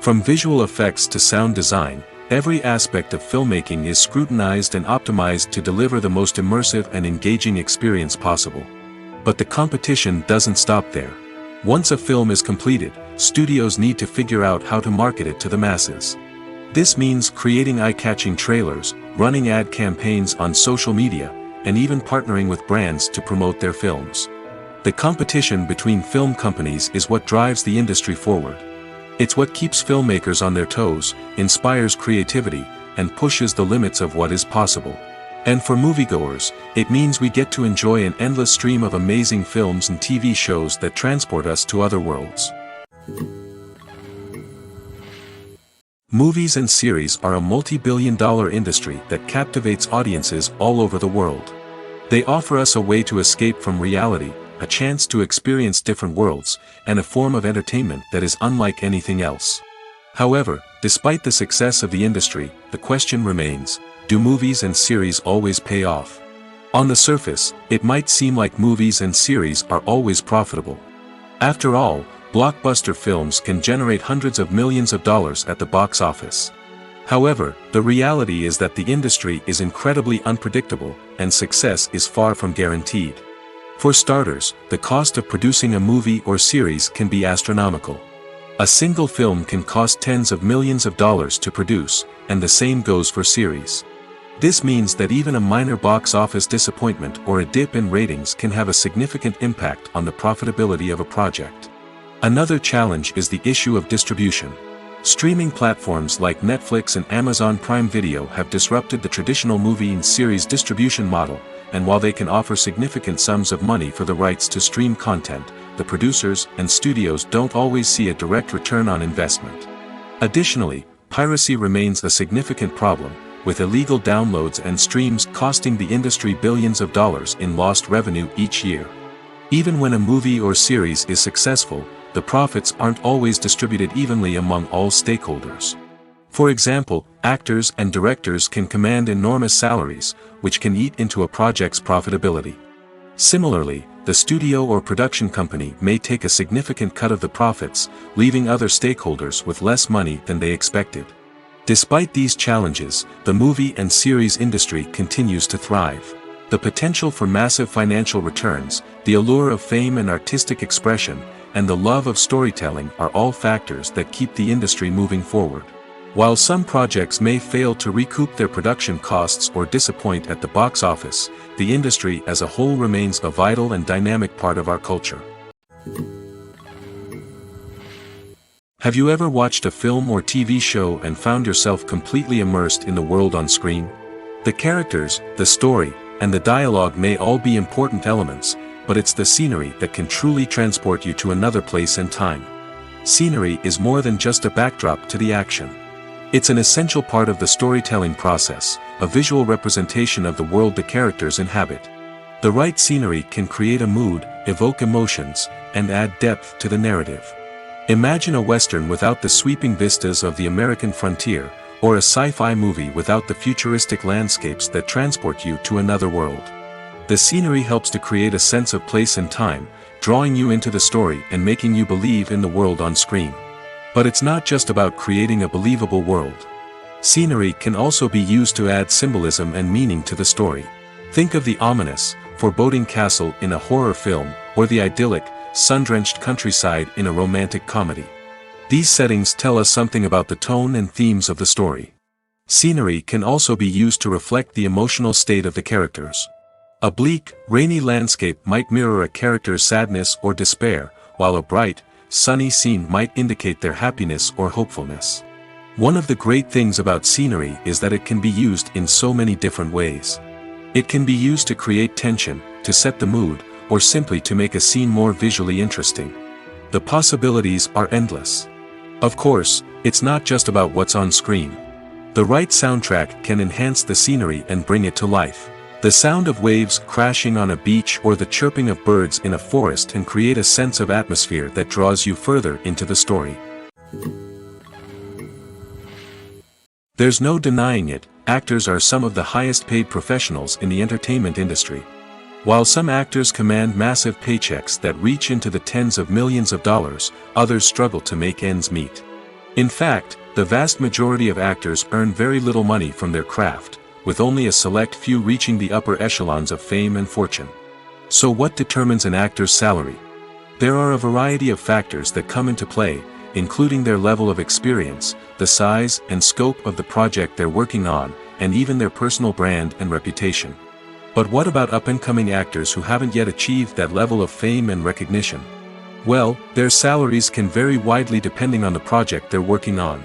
From visual effects to sound design, every aspect of filmmaking is scrutinized and optimized to deliver the most immersive and engaging experience possible. But the competition doesn't stop there. Once a film is completed, studios need to figure out how to market it to the masses. This means creating eye-catching trailers, running ad campaigns on social media, and even partnering with brands to promote their films. The competition between film companies is what drives the industry forward. It's what keeps filmmakers on their toes, inspires creativity, and pushes the limits of what is possible. And for moviegoers, it means we get to enjoy an endless stream of amazing films and TV shows that transport us to other worlds. Movies and series are a multi-billion-dollar industry that captivates audiences all over the world. They offer us a way to escape from reality, a chance to experience different worlds, and a form of entertainment that is unlike anything else. However, despite the success of the industry, the question remains, do movies and series always pay off? On the surface, it might seem like movies and series are always profitable. After all, blockbuster films can generate hundreds of millions of dollars at the box office. However, the reality is that the industry is incredibly unpredictable, and success is far from guaranteed. For starters, the cost of producing a movie or series can be astronomical. A single film can cost tens of millions of dollars to produce, and the same goes for series. This means that even a minor box office disappointment or a dip in ratings can have a significant impact on the profitability of a project. Another challenge is the issue of distribution. Streaming platforms like Netflix and Amazon Prime Video have disrupted the traditional movie and series distribution model, and while they can offer significant sums of money for the rights to stream content, the producers and studios don't always see a direct return on investment. Additionally, piracy remains a significant problem, with illegal downloads and streams costing the industry billions of dollars in lost revenue each year. Even when a movie or series is successful, the profits aren't always distributed evenly among all stakeholders. For example, actors and directors can command enormous salaries, which can eat into a project's profitability. Similarly, the studio or production company may take a significant cut of the profits, leaving other stakeholders with less money than they expected. Despite these challenges, the movie and series industry continues to thrive. The potential for massive financial returns, the allure of fame and artistic expression, and the love of storytelling are all factors that keep the industry moving forward. While some projects may fail to recoup their production costs or disappoint at the box office, the industry as a whole remains a vital and dynamic part of our culture. Have you ever watched a film or TV show and found yourself completely immersed in the world on screen? The characters, the story, and the dialogue may all be important elements, but it's the scenery that can truly transport you to another place and time. Scenery is more than just a backdrop to the action. It's an essential part of the storytelling process, a visual representation of the world the characters inhabit. The right scenery can create a mood, evoke emotions, and add depth to the narrative. Imagine a Western without the sweeping vistas of the American frontier, or a sci-fi movie without the futuristic landscapes that transport you to another world. The scenery helps to create a sense of place and time, drawing you into the story and making you believe in the world on screen. But it's not just about creating a believable world. Scenery can also be used to add symbolism and meaning to the story. Think of the ominous, foreboding castle in a horror film, or the idyllic, sun-drenched countryside in a romantic comedy. These settings tell us something about the tone and themes of the story. Scenery can also be used to reflect the emotional state of the characters. A bleak, rainy landscape might mirror a character's sadness or despair, while a bright, sunny scene might indicate their happiness or hopefulness. One of the great things about scenery is that it can be used in so many different ways. It can be used to create tension, to set the mood, or simply to make a scene more visually interesting. The possibilities are endless. Of course, it's not just about what's on screen. The right soundtrack can enhance the scenery and bring it to life. The sound of waves crashing on a beach or the chirping of birds in a forest can create a sense of atmosphere that draws you further into the story. There's no denying it, actors are some of the highest paid professionals in the entertainment industry. While some actors command massive paychecks that reach into the tens of millions of dollars, others struggle to make ends meet. In fact, the vast majority of actors earn very little money from their craft, with only a select few reaching the upper echelons of fame and fortune. So what determines an actor's salary? There are a variety of factors that come into play, including their level of experience, the size and scope of the project they're working on, and even their personal brand and reputation. But what about up-and-coming actors who haven't yet achieved that level of fame and recognition? Well, their salaries can vary widely depending on the project they're working on.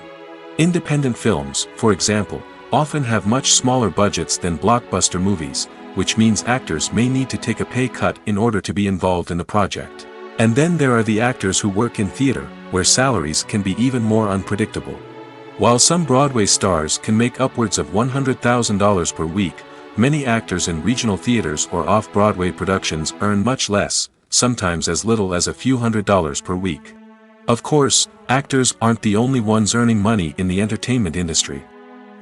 Independent films, for example, often have much smaller budgets than blockbuster movies, which means actors may need to take a pay cut in order to be involved in the project. And then there are the actors who work in theater, where salaries can be even more unpredictable. While some Broadway stars can make upwards of $100,000 per week, many actors in regional theaters or off-Broadway productions earn much less, sometimes as little as a few $100s per week. Of course, actors aren't the only ones earning money in the entertainment industry.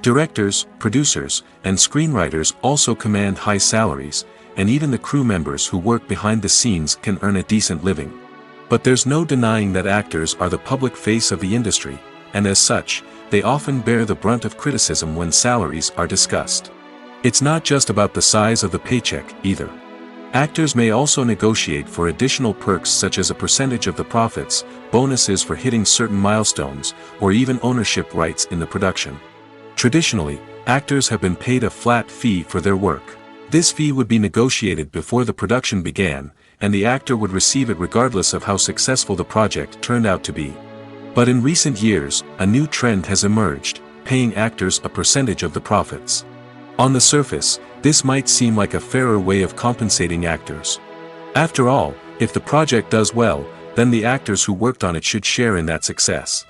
Directors, producers, and screenwriters also command high salaries, and even the crew members who work behind the scenes can earn a decent living. But there's no denying that actors are the public face of the industry, and as such, they often bear the brunt of criticism when salaries are discussed. It's not just about the size of the paycheck, either. Actors may also negotiate for additional perks such as a percentage of the profits, bonuses for hitting certain milestones, or even ownership rights in the production. Traditionally, actors have been paid a flat fee for their work. This fee would be negotiated before the production began, and the actor would receive it regardless of how successful the project turned out to be. But in recent years, a new trend has emerged, paying actors a percentage of the profits. On the surface, this might seem like a fairer way of compensating actors. After all, if the project does well, then the actors who worked on it should share in that success.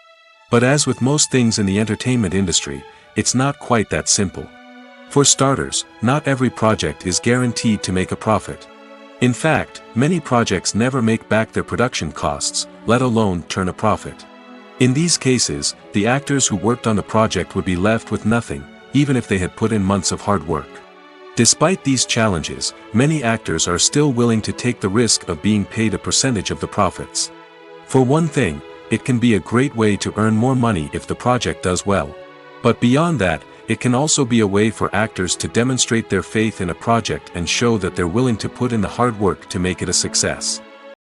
But as with most things in the entertainment industry, it's not quite that simple. For starters, not every project is guaranteed to make a profit. In fact, many projects never make back their production costs, let alone turn a profit. In these cases, the actors who worked on the project would be left with nothing, even if they had put in months of hard work. Despite these challenges, many actors are still willing to take the risk of being paid a percentage of the profits. For one thing, it can be a great way to earn more money if the project does well. But beyond that, it can also be a way for actors to demonstrate their faith in a project and show that they're willing to put in the hard work to make it a success.